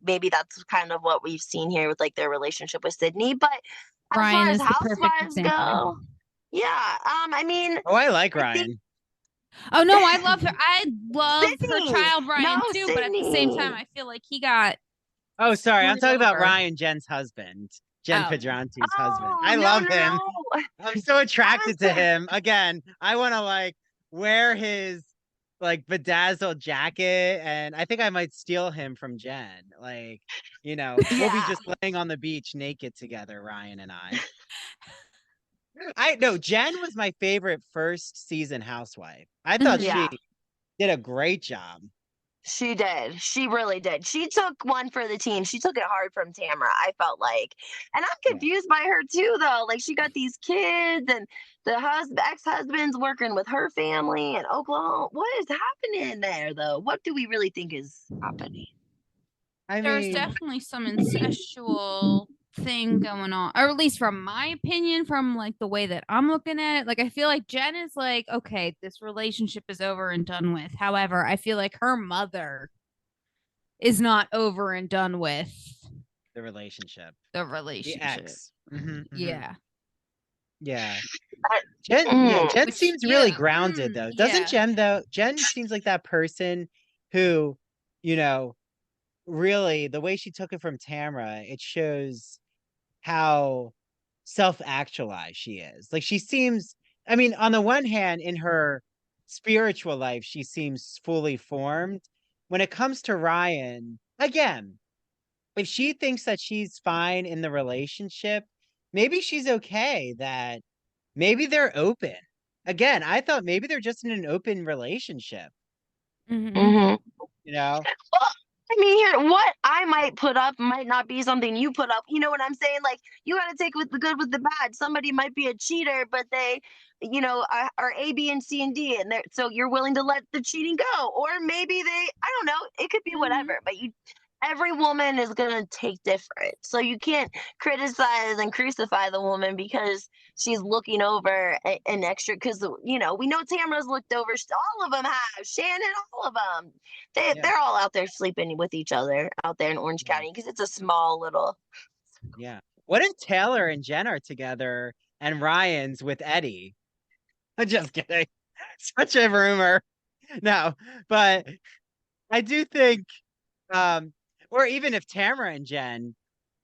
maybe that's kind of what we've seen here with like their relationship with Sydney. But as Ryan far as is the perfect housewives example. go, yeah, I mean, I like Ryan. Oh no, I love her. I love Sydney. her child Ryan No, too, but at the same time, Sydney. I feel like he got. Oh, sorry, I'm talking about over. Ryan, Jen's husband, Jen Oh. Pedranti's husband. Oh, I no, love no, him. no. I'm so attracted to him. Again, I want to like wear his like bedazzled jacket, and I think I might steal him from Jen. Like, you know, we'll be Yeah. just laying on the beach naked together, Ryan and I. I know Jen was my favorite first season housewife. I thought Yeah. she did a great job. She did. She really did. She took one for the team. She took it hard from Tamara, I felt like. And I'm Yeah. confused by her too, though. Like she got these kids, and the ex-husband's working with her family in Oklahoma. What is happening there, though? What do we really think is happening? I There's mean, definitely some incestual thing going on, or at least from my opinion, from like the way that I'm looking at it. Like I feel like Jen is like, okay, this relationship is over and done with. However, I feel like her mother is not over and done with the relationship. the ex. Yeah. Yeah. Jen Which, seems really grounded though. Doesn't Jen though? Jen seems like that person who, you know, really the way she took it from Tamra, it shows how self-actualized she is. Like she seems, I mean, on the one hand, in her spiritual life, she seems fully formed. When it comes to Ryan, again, if she thinks that she's fine in the relationship, maybe she's okay that maybe they're open. Again, I thought maybe they're just in an open relationship. Mm-hmm. You know? Well, I mean, here, what I might put up might not be something you put up. You know what I'm saying? Like, you got to take with the good with the bad. Somebody might be a cheater, but they, are A, B, and C, and D, and so you're willing to let the cheating go, or maybe I don't know, it could be whatever. But every woman is gonna take different, so you can't criticize and crucify the woman because she's looking over an extra. Because we know Tamara's looked over. All of them have. Shannon, all of them. They're all out there sleeping with each other out there in Orange County because it's a small little. Yeah. What if Taylor and Jen are together and Ryan's with Eddie? I'm just kidding. Such a rumor. No, but I do think, or even if Tamara and Jen,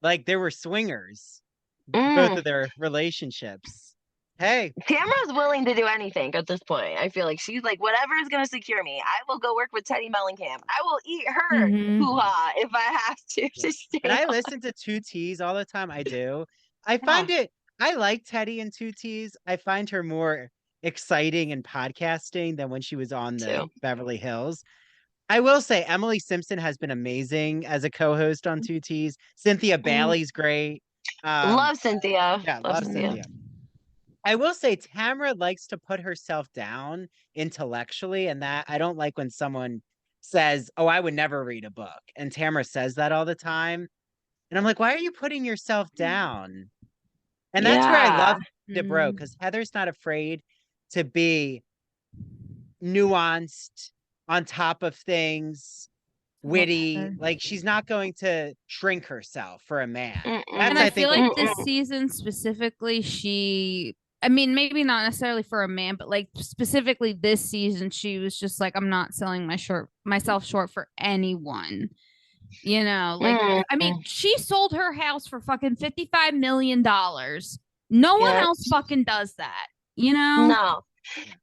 like they were swingers, both of their relationships. Hey, Tamara's willing to do anything at this point. I feel like she's like, whatever is going to secure me. I will go work with Teddy Mellencamp. I will eat her hoo-ha if I have to stay and I on. listen to Two T's all the time. I do. I find I like Teddy and Two T's. I find her more exciting in podcasting than when she was on the Beverly Hills. I will say Emily Simpson has been amazing as a co-host on Two T's. Cynthia Bailey's great. Love Cynthia. Yeah, love Cynthia. I will say Tamara likes to put herself down intellectually, and that I don't like when someone says, "Oh, I would never read a book." And Tamara says that all the time. And I'm like, "Why are you putting yourself down?" And that's where I love it, bro, because Heather's not afraid to be nuanced, on top of things, witty. Like she's not going to shrink herself for a man. And I feel like this season specifically, I mean, maybe not necessarily for a man, but like specifically this season, she was just like, I'm not selling myself short for anyone. I mean, she sold her house for fucking $55 million. No one else fucking does that, No.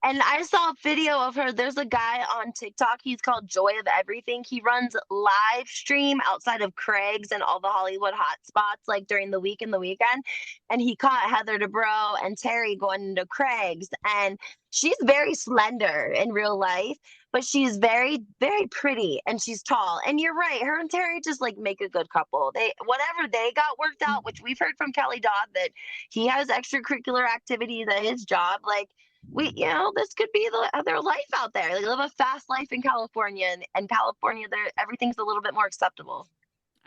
And I saw a video of her. There's a guy on TikTok. He's called Joy of Everything. He runs live stream outside of Craig's and all the Hollywood hotspots, like during the week and the weekend. And he caught Heather Dubrow and Terry going into Craig's. And she's very slender in real life, but she's very, very pretty and she's tall. And you're right. Her and Terry just like make a good couple. They, whatever they got worked out, which we've heard from Kelly Dodd that he has extracurricular activities at his job. Like, this could be their life out there. They live a fast life in California, and California, there everything's a little bit more acceptable.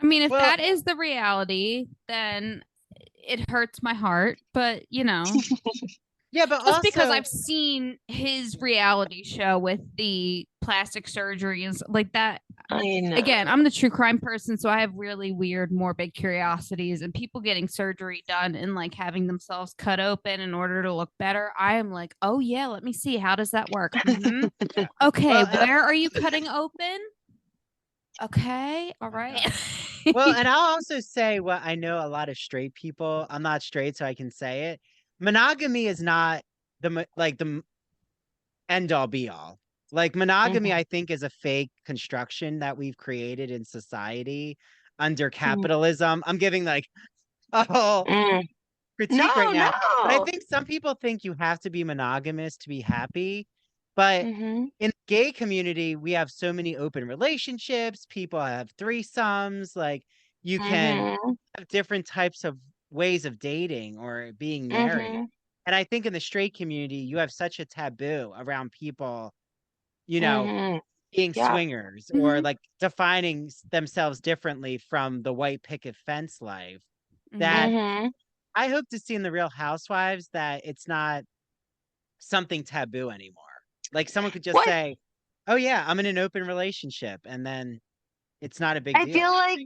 I mean, if that is the reality, then it hurts my heart. But Yeah, but just also because I've seen his reality show with the plastic surgery and like that. Again, I'm the true crime person, so I have really weird, morbid curiosities, and people getting surgery done and like having themselves cut open in order to look better. I am like, oh yeah, let me see. How does that work? Okay, where are you cutting open? Okay, all right. Well, and I'll also say what I know a lot of straight people. I'm not straight, so I can say it. Monogamy is not the end all be all. Like monogamy, I think, is a fake construction that we've created in society under capitalism. I'm giving like a whole critique right now. But I think some people think you have to be monogamous to be happy. But in the gay community, we have so many open relationships. People have threesomes. Like you can have different types of ways of dating or being married. And I think in the straight community, you have such a taboo around people, being swingers or like defining themselves differently from the white picket fence life that I hope to see in the Real Housewives that it's not something taboo anymore. Like someone could just say, oh yeah, I'm in an open relationship. And then it's not a big deal. I feel like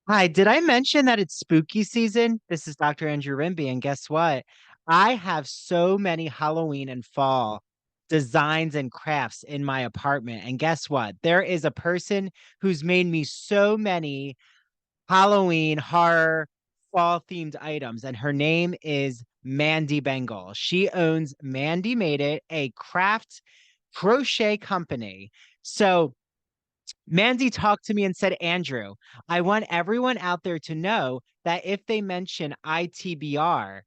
Hi, did I mention that it's spooky season? This is Dr. Andrew Rimby, and guess what? I have so many Halloween and fall designs and crafts in my apartment. And guess what? There is a person who's made me so many Halloween horror fall themed items, and her name is Mandy Bengal. She owns Mandy Made It, a craft crochet company. So Mandy talked to me and said, Andrew, I want everyone out there to know that if they mention ITBR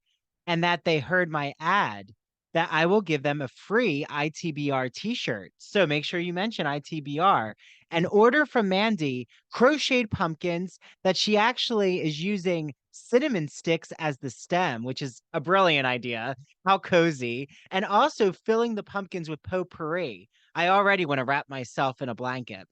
and that they heard my ad, that I will give them a free ITBR t-shirt. So make sure you mention ITBR and order from Mandy crocheted pumpkins that she actually is using cinnamon sticks as the stem, which is a brilliant idea. How cozy. And also filling the pumpkins with potpourri. I already want to wrap myself in a blanket.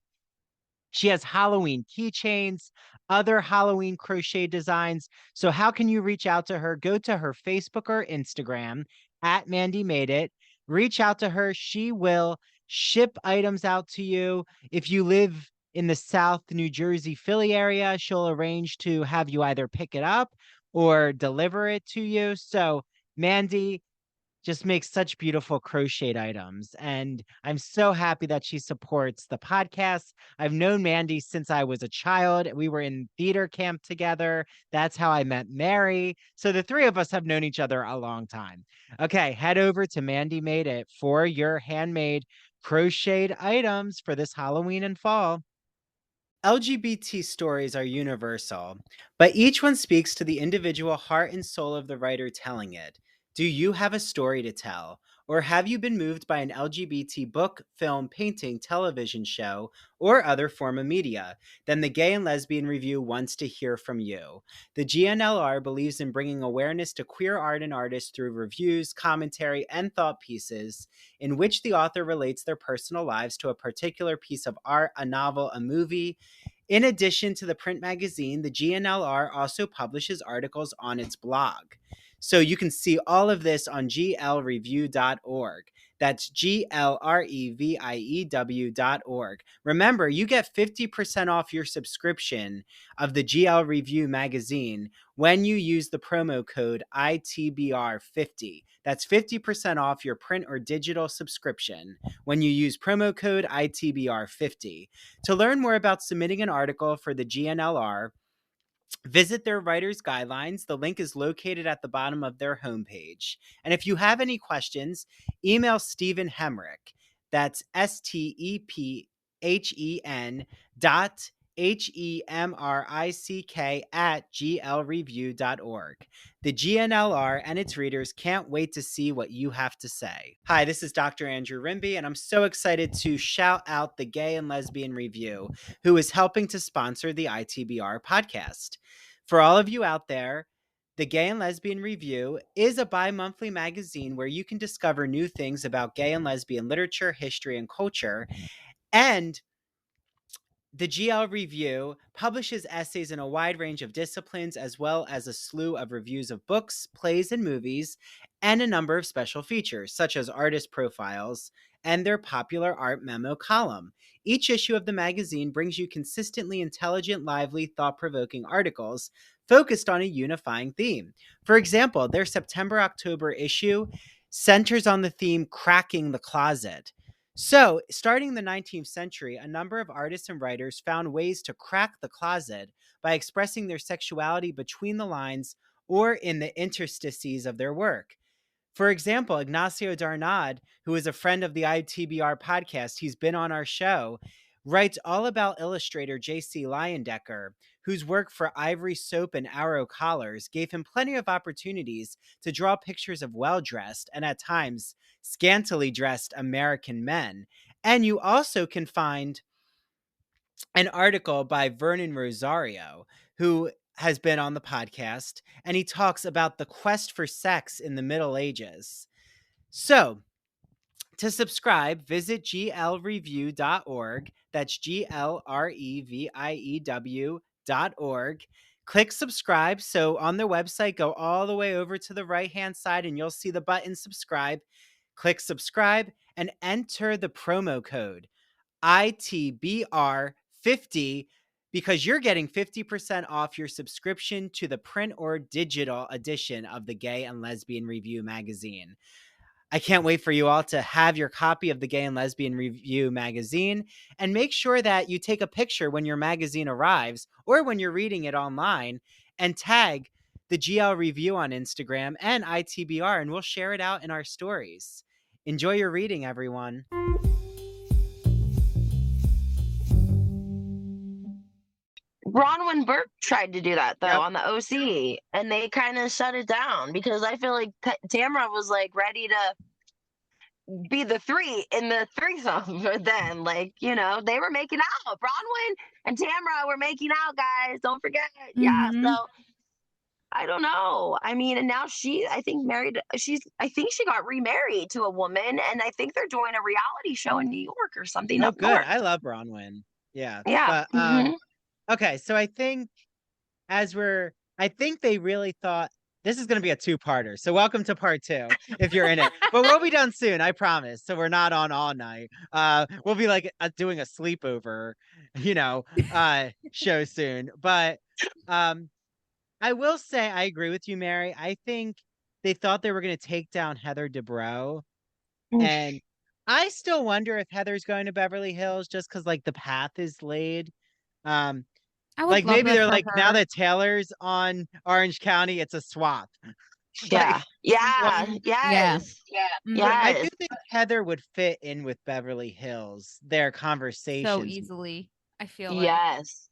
She has Halloween keychains, other Halloween crochet designs. So how can you reach out to her? Go to her Facebook or Instagram at Mandy Made It. Reach out to her. She will ship items out to you. If you live in the South New Jersey, Philly area, she'll arrange to have you either pick it up or deliver it to you. So Mandy just makes such beautiful crocheted items. And I'm so happy that she supports the podcast. I've known Mandy since I was a child. We were in theater camp together. That's how I met Mary. So the three of us have known each other a long time. Okay, head over to Mandy Made It for your handmade crocheted items for this Halloween and fall. LGBT stories are universal, but each one speaks to the individual heart and soul of the writer telling it. Do you have a story to tell? Or have you been moved by an LGBT book, film, painting, television show, or other form of media? Then the Gay and Lesbian Review wants to hear from you. The GNLR believes in bringing awareness to queer art and artists through reviews, commentary, and thought pieces in which the author relates their personal lives to a particular piece of art, a novel, a movie. In addition to the print magazine, the GNLR also publishes articles on its blog. So you can see all of this on glreview.org. That's glreview.org. Remember, you get 50% off your subscription of the GL Review magazine when you use the promo code ITBR50. That's 50% off your print or digital subscription when you use promo code ITBR50. To learn more about submitting an article for the GNLR, Visit their writer's guidelines. The link is located at the bottom of their homepage. And if you have any questions, email Stephen Hemrick. That's STEPHEN dot HEMRICK at glreview.org. The GNLR and its readers can't wait to see what you have to say. Hi, this is Dr. Andrew Rimby, and I'm so excited to shout out the Gay and Lesbian Review, who is helping to sponsor the ITBR podcast. For all of you out there, the Gay and Lesbian Review is a bi-monthly magazine where you can discover new things about gay and lesbian literature, history, and culture. And the GL Review publishes essays in a wide range of disciplines, as well as a slew of reviews of books, plays, and movies, and a number of special features, such as artist profiles and their popular art memo column. Each issue of the magazine brings you consistently intelligent, lively, thought-provoking articles focused on a unifying theme. For example, their September-October issue centers on the theme Cracking the Closet. So, starting in the 19th century, a number of artists and writers found ways to crack the closet by expressing their sexuality between the lines or in the interstices of their work. For example, Ignacio Darnad, who is a friend of the ITBR podcast, he's been on our show, writes all about illustrator J.C. Leyendecker, whose work for Ivory Soap and Arrow Collars gave him plenty of opportunities to draw pictures of well-dressed and at times scantily dressed American men. And you also can find an article by Vernon Rosario, who has been on the podcast, and he talks about the quest for sex in the Middle Ages. So, to subscribe, visit glreview.org. That's glreview.org. Click subscribe. So on their website, go all the way over to the right-hand side and you'll see the button subscribe. Click subscribe and enter the promo code ITBR50 because you're getting 50% off your subscription to the print or digital edition of the Gay and Lesbian Review magazine. I can't wait for you all to have your copy of the Gay and Lesbian Review magazine, and make sure that you take a picture when your magazine arrives or when you're reading it online and tag the GL Review on Instagram and ITBR, and we'll share it out in our stories. Enjoy your reading, everyone. Bronwyn Burke tried to do that though on the OC, and they kind of shut it down because I feel like Tamara was like ready to be the three in the threesome. But then, like, you know, they were making out. Bronwyn and Tamara were making out, guys. Don't forget. Yeah. So I don't know. I mean, and now I think I think she got remarried to a woman, and I think they're doing a reality show in New York or something. Oh, good. North. I love Bronwyn. Yeah. Yeah. But, okay, so I think they really thought this is going to be a two-parter. So welcome to part 2 if you're in it. But we'll be done soon, I promise. So we're not on all night. We'll be like doing a sleepover, show soon. But I will say I agree with you, Mary. I think they thought they were going to take down Heather Dubrow. And I still wonder if Heather's going to Beverly Hills just because like the path is laid. Like maybe they're like, now that Taylor's on Orange County, it's a swap. Yeah. Yes. I do think Heather would fit in with Beverly Hills, their conversations. So easily, I feel like. Yes.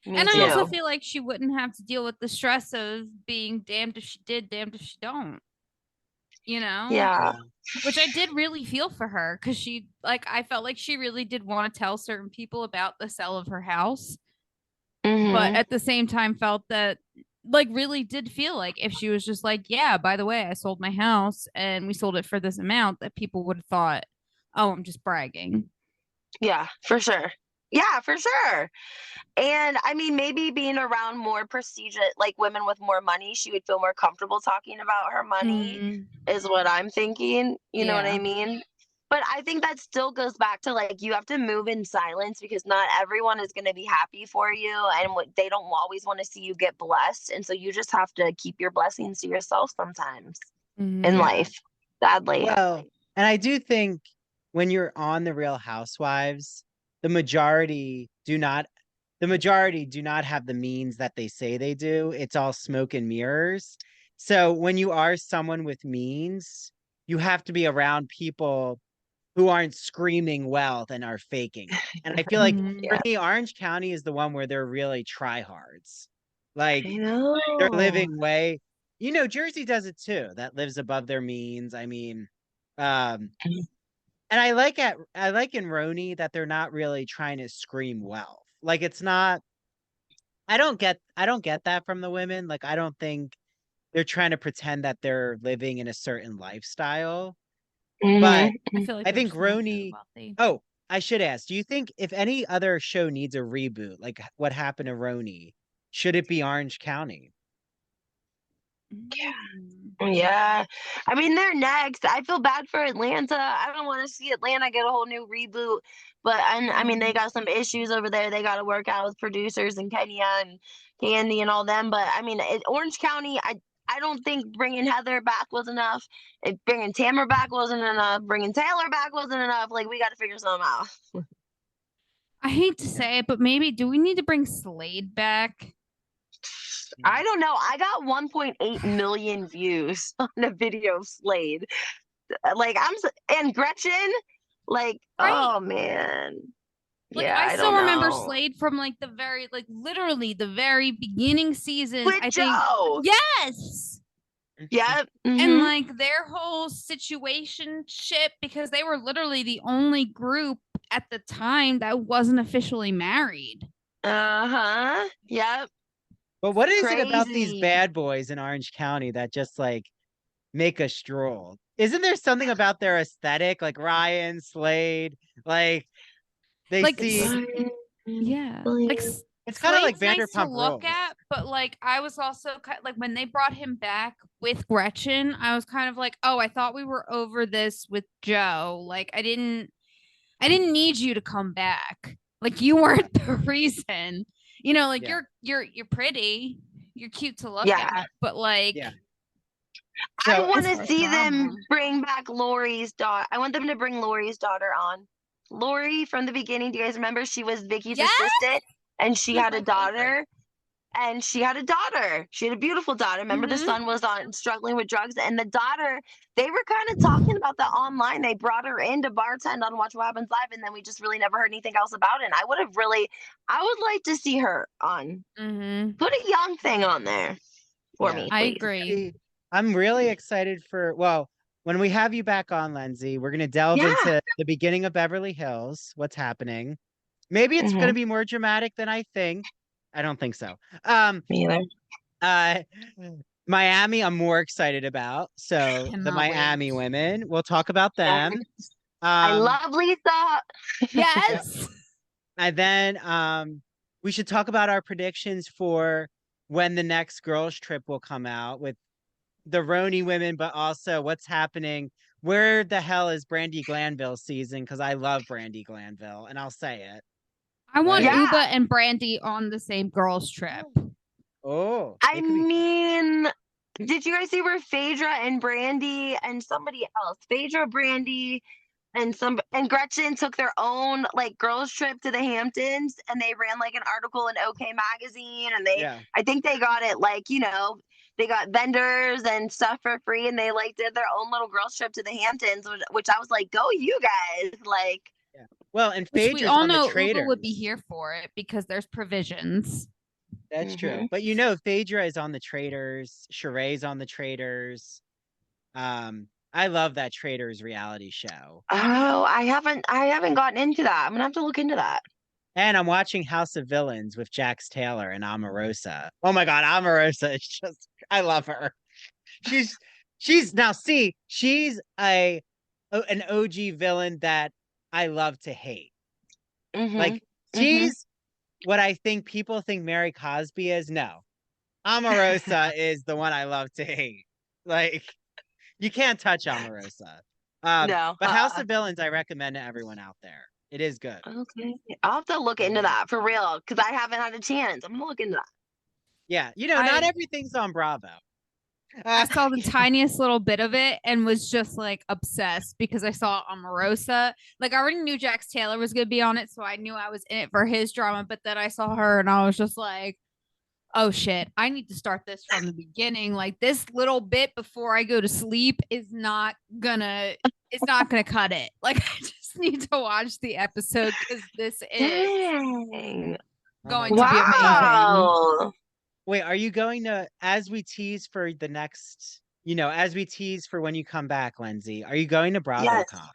And I also feel like she wouldn't have to deal with the stress of being damned if she did, damned if she don't. Yeah. Which I did really feel for her because I felt like she really did want to tell certain people about the sale of her house. But at the same time felt that really did feel like if she was just like, yeah, by the way, I sold my house and we sold it for this amount, that people would have thought, oh, I'm just bragging. Yeah, for sure. Yeah, for sure. And I mean, maybe being around more prestigious, like women with more money, she would feel more comfortable talking about her money is what I'm thinking. You know what I mean? But I think that still goes back to like, you have to move in silence because not everyone is going to be happy for you. And they don't always want to see you get blessed. And so you just have to keep your blessings to yourself sometimes in life, sadly. Well, and I do think when you're on the Real Housewives, the majority do not the majority do not have the means that they say they do. It's all smoke and mirrors. So when you are someone with means, you have to be around people who aren't screaming wealth and are faking it. And I feel like Mhm. for Yeah, me, Orange County is the one where they're really tryhards. Like I they're know. living way, you know, Jersey does it too. That lives above their means. I mean, um, and I like in Roni that they're not really trying to scream wealth. Like it's not. I don't get that from the women. Like I don't think they're trying to pretend that they're living in a certain lifestyle. But I Mm-hmm. feel like I they're think just naturally Roni. wealthy. Oh, I should ask. Do you think if any other show needs a reboot, like what happened to Roni, should it be Orange County? Mm. Yeah. I mean, they're next. I feel bad for Atlanta. I don't want to see Atlanta get a whole new reboot. But I mean, they Mm. got some issues over there. They got to work out with producers and Kenya and Candy and all them. But I mean, Orange County, I don't think bringing Heather back was enough. If bringing Tamara back wasn't enough. Bringing Taylor back wasn't enough. Like, we got to figure something out. I hate to Yeah. say it, but maybe do we need to bring Slade back? I don't know. I got 1.8 million views on a video of Slade. Like, and Gretchen. Like, Right. oh man. Like Yeah, I I still don't remember know. Slade from like the very like literally the very beginning seasons. With I think Joe. yes. Yep. And Mm-hmm. like their whole situation ship because they were literally the only group at the time that wasn't officially married. Uh-huh. Yep. But what is it about these Crazy. bad boys in Orange County that just like make us drool? Isn't there something about their aesthetic, like Ryan, Slade, like they Like see yeah. Like it's kind of like Slade's nice to Vanderpump look Rules. at, but like I was also like when they brought him back with Gretchen, I was kind of like, "Oh, I thought we were over this with Joe. Like I didn't need you to come back. Like you weren't the reason. You know, like Yeah, you're pretty. You're cute to look Yeah. at, but like yeah. I So want as to far as see them drama. bring back Lori's daughter. I want them to bring Lori's daughter on. Lori from the beginning, do you guys remember? She was Vicky's Yes, assistant and she she was had a my favorite. daughter. And she had a daughter. She had a beautiful daughter. Remember, the Mm-hmm. son was on struggling with drugs, and the daughter. They were kind of talking about that online. They brought her in to bartend on Watch What Happens Live, and then we just really never heard anything else about it. And I would like to see her on. Mm-hmm. Put a young thing on there for yeah, me, I please. agree. see, I'm really excited for well, when we have you back on, Lenzi, we're gonna delve Yeah. into the beginning of Beverly Hills, what's happening. Maybe it's gonna Hmm. be more dramatic than I think. I don't think so. Um, Me either. uh Miami, I'm more excited about. So the Cannot wait. Miami women, we'll talk about Yeah. them. I Um, love Lisa. yeah, Yes. and then we should talk about our predictions for when the next girls trip will come out with the Roni women, but also what's happening. Where the hell is Brandy Glanville season? Because I love Brandy Glanville, and I'll say it. I want Like, Uba Yeah. and Brandy on the same girls trip. oh, I they could be fun. mean, did you guys see where Phaedra and Brandy and somebody else, Phaedra, Brandy, and Gretchen took their own like girls trip to the Hamptons and they ran like an article in OK magazine and Yeah. I think they got it like, they got vendors and stuff for free and they like did their own little girls trip to the Hamptons, which I was like, go you guys. Like, Yeah. Well, and Which we Phaedra's all on the know Uba would be Traders. here for it because there's provisions. That's true. hmm But you know, Phaedra is on the Traders. Sheree's on the Traders. I love that Traders reality show. oh, I haven't gotten into that. I'm gonna have to look into that. And I'm watching House of Villains with Jax Taylor and Omarosa. Oh my God, Omarosa is just, I love her. She's, she's now see, she's an OG villain that I love to hate. hmm Like, hmm she's what I think people think Mary Cosby is. No, Omarosa is the one I love to hate. Like, you can't touch Omarosa. No. But House of Villains, I recommend to everyone out there. It is good. Okay. I'll have to look into that for real because I haven't had a chance. I'm gonna look into that. Yeah, you know, not I everything's on Bravo. I saw the tiniest little bit of it and was just like obsessed because I saw Omarosa. Like I already knew Jax Taylor was gonna be on it, so I knew I was in it for his drama. But then I saw her and I was just like, oh shit, I need to start this from the beginning. Like this little bit before I go to sleep is not gonna cut it. Like I just need to watch the episode because this is Dang. going to be amazing. Wow. Wait, are you going to, as we tease for the next, as we tease for when you come back, Lenzi, are you going to Yes. BravoCon?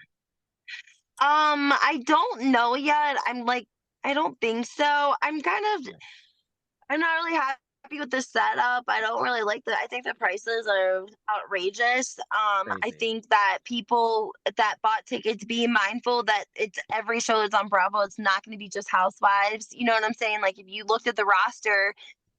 I don't know yet. I don't think so. I'm not really happy with the setup. I don't really like I think the prices are outrageous. I Crazy. think that people that bought tickets be mindful that it's every show that's on Bravo. It's not going to be just Housewives. You know what I'm saying? Like if you looked at the roster,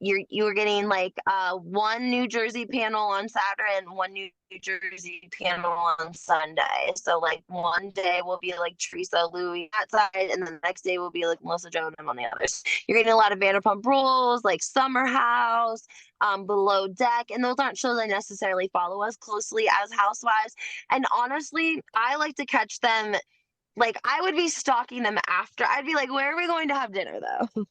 you were getting like one New Jersey panel on Saturday and one New Jersey panel on Sunday. So like one day will be like Teresa, Louis that side, and then the next day will be like Melissa Joe and them on the others. You're getting a lot of Vanderpump Rules, like Summer House, Below Deck, and those aren't shows I necessarily follow as closely as Housewives. And honestly, I like to catch them. Like I would be stalking them after. I'd be like, where are we going to have dinner though?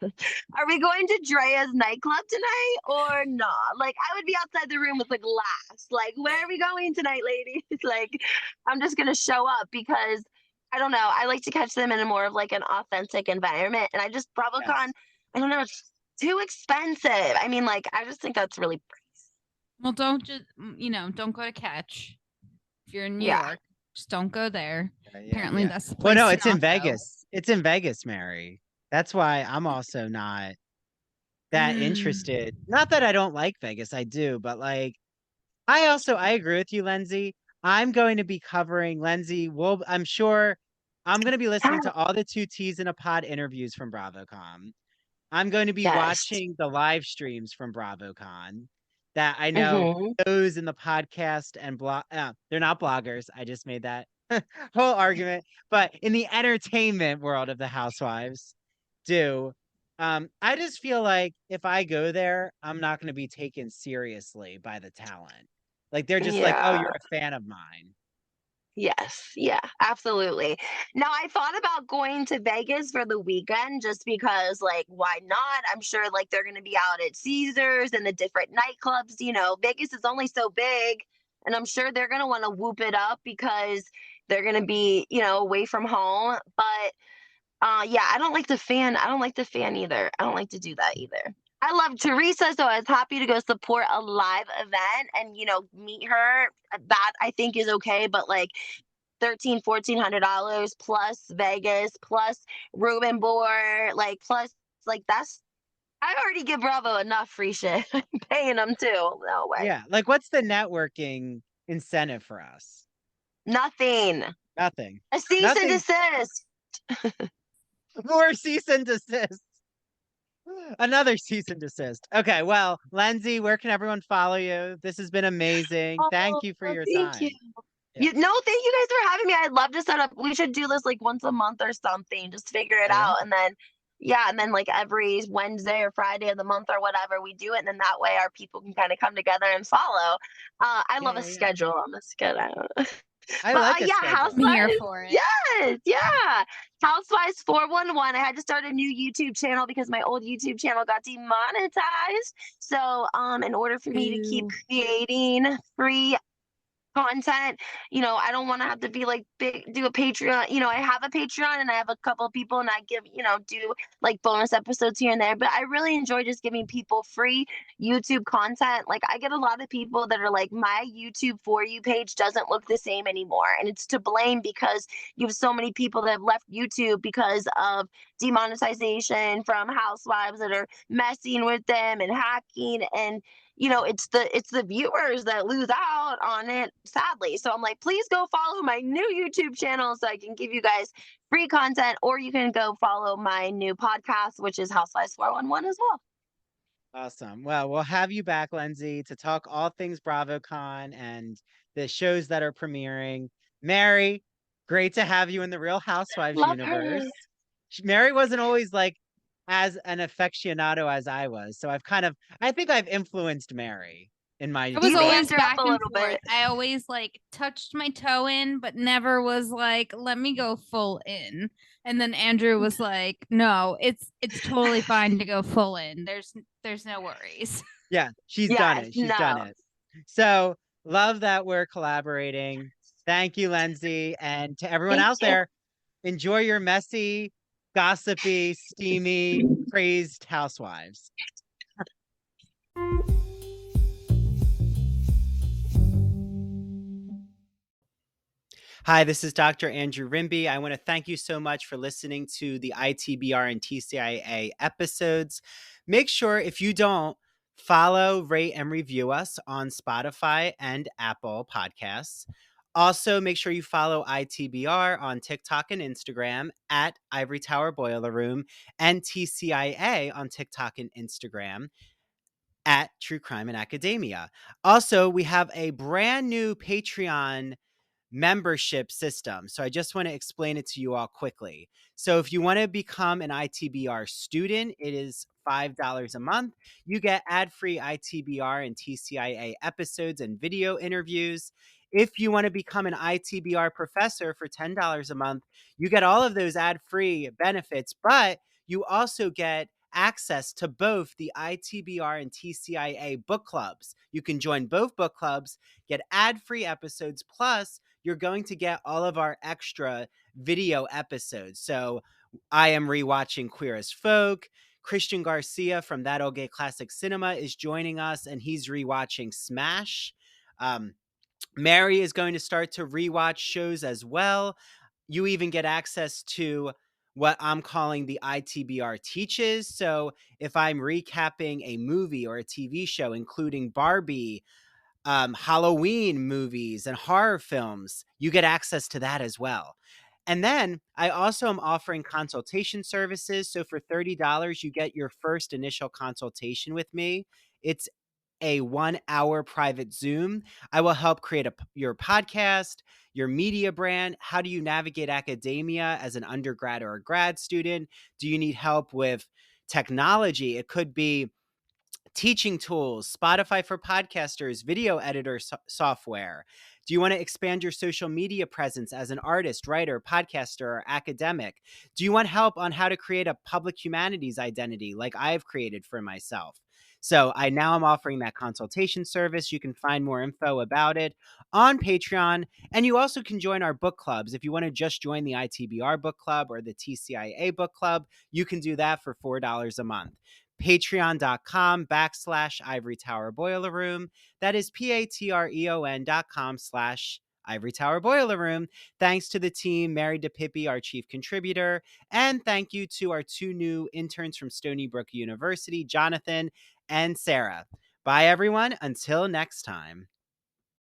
Are we going to Drea's nightclub tonight or not? Like I would be outside the room with a glass. Like, where are we going tonight, ladies? Like, I'm just gonna show up because I don't know. I like to catch them in a more of like an authentic environment. And BravoCon, Yes. I don't know, it's too expensive. I mean, like, I just think that's really Well, don't just don't go to Catch if you're in New yeah. York. Just don't go there. Yeah, Apparently, yeah. that's the Well, place. no, to it's in not go. Vegas. It's in Vegas, Mary. That's why I'm also not that interested. Not that I don't like Vegas, I do, but like I agree with you, Lenzi. I'm going to be covering Lenzi. I'm sure I'm going to be listening to all the two T's in a pod interviews from BravoCon. I'm going to be Yes. watching the live streams from BravoCon that I know Mm-hmm. those in the podcast and blog. They're not bloggers. I just made that whole argument, but in the entertainment world of the Housewives do. I just feel like if I go there, I'm not going to be taken seriously by the talent. Like they're just like, oh, Yeah. you're a fan of mine. Yes, yeah, absolutely. Now, I thought about going to Vegas for the weekend just because, like, why not? I'm sure, like, they're going to be out at Caesars and the different nightclubs. Vegas is only so big, and I'm sure they're going to want to whoop it up because they're going to be, away from home. But yeah, I don't like the fan. I don't like the fan either. I don't like to do that either. I love Teresa, so I was happy to go support a live event and meet her. That I think is okay, but like $1,400 plus Vegas plus room and board, like plus like that's I already give Bravo enough free shit. I'm paying them too. No way. Yeah. Like, what's the networking incentive for us? Nothing. Nothing. A cease and Nothing. desist. More cease and desist. Another cease and desist. Okay, well, Lenzi, where can everyone follow you? This has been amazing. Thank Oh, you for your thank you. time. Yeah. No, thank you guys for having me. I'd love to set up. We should do this like once a month or something. Just figure it I out, like it. and then yeah, and then like every Wednesday or Friday of the month or whatever we do it, and then that way our people can kind of come together and follow. I love a Yeah. schedule. I'm a schedule. I But like a yeah, schedule. I'm here Housewives. for it. Yes, yeah. Housewives 411. I had to start a new YouTube channel because my old YouTube channel got demonetized. So, in order for me to keep Ew. creating free content, I don't want to have to be like do a Patreon. I have a Patreon and I have a couple of people and I give, do like bonus episodes here and there. But I really enjoy just giving people free YouTube content. Like I get a lot of people that are like, my YouTube For You page doesn't look the same anymore. And it's to blame because you have so many people that have left YouTube because of demonetization from Housewives that are messing with them and hacking, and it's the viewers that lose out on it, sadly. So I'm like, please go follow my new YouTube channel so I can give you guys free content, or you can go follow my new podcast, which is Housewives 411 as well. Awesome. Well, we'll have you back, Lenzi, to talk all things BravoCon and the shows that are premiering. Mary, great to have you in the Real Housewives Love her. universe. Mary wasn't always like as an aficionado as I was, so I think I've influenced Mary in my I was You always amped her up back a and little forth. bit. I always like touched my toe in, but never was like, let me go full in. And then Andrew was like, no, it's totally fine to go full in. There's no worries. Yeah, she's done Yes, it. She's done no. it. So love that we're collaborating. Thank you, Lenzi. And to everyone Thank out you. there, enjoy your messy, gossipy, steamy, crazed housewives. Hi, this is Dr. Andrew Rimby. I want to thank you so much for listening to the ITBR and TCIA episodes. Make sure, if you don't, follow, rate, and review us on Spotify and Apple Podcasts. Also, make sure you follow ITBR on TikTok and Instagram at Ivory Tower Boiler Room and TCIA on TikTok and Instagram at True Crime and Academia. Also, we have a brand new Patreon membership system. So I just want to explain it to you all quickly. So if you want to become an ITBR student, it is $5 a month. You get ad-free ITBR and TCIA episodes and video interviews. If you want to become an ITBR professor for $10 a month, you get all of those ad-free benefits, but you also get access to both the ITBR and TCIA book clubs. You can join both book clubs, get ad-free episodes, plus you're going to get all of our extra video episodes. So I am rewatching Queer as Folk. Christian Garcia from That Old Gay Classic Cinema is joining us, and he's rewatching Smash. Mary is going to start to rewatch shows as well. You even get access to what I'm calling the ITBR Teaches. So if I'm recapping a movie or a TV show, including Barbie, Halloween movies and horror films, you get access to that as well. And then I also am offering consultation services. So for $30, you get your first initial consultation with me. It's a 1 hour private Zoom. I will help create your podcast, your media brand. How do you navigate academia as an undergrad or a grad student? Do you need help with technology? It could be teaching tools, Spotify for podcasters, video editor software. Do you want to expand your social media presence as an artist, writer, podcaster, or academic? Do you want help on how to create a public humanities identity like I've created for myself? So I'm offering that consultation service. You can find more info about it on Patreon. And you also can join our book clubs. If you want to just join the ITBR book club or the TCIA book club, you can do that for $4 a month. Patreon.com/Ivory Tower Boiler Room. That is patreon.com/Ivory Tower Boiler Room. Thanks to the team, Mary DePippi, our chief contributor. And thank you to our 2 new interns from Stony Brook University, Jonathan and Sarah. Bye, everyone. Until next time.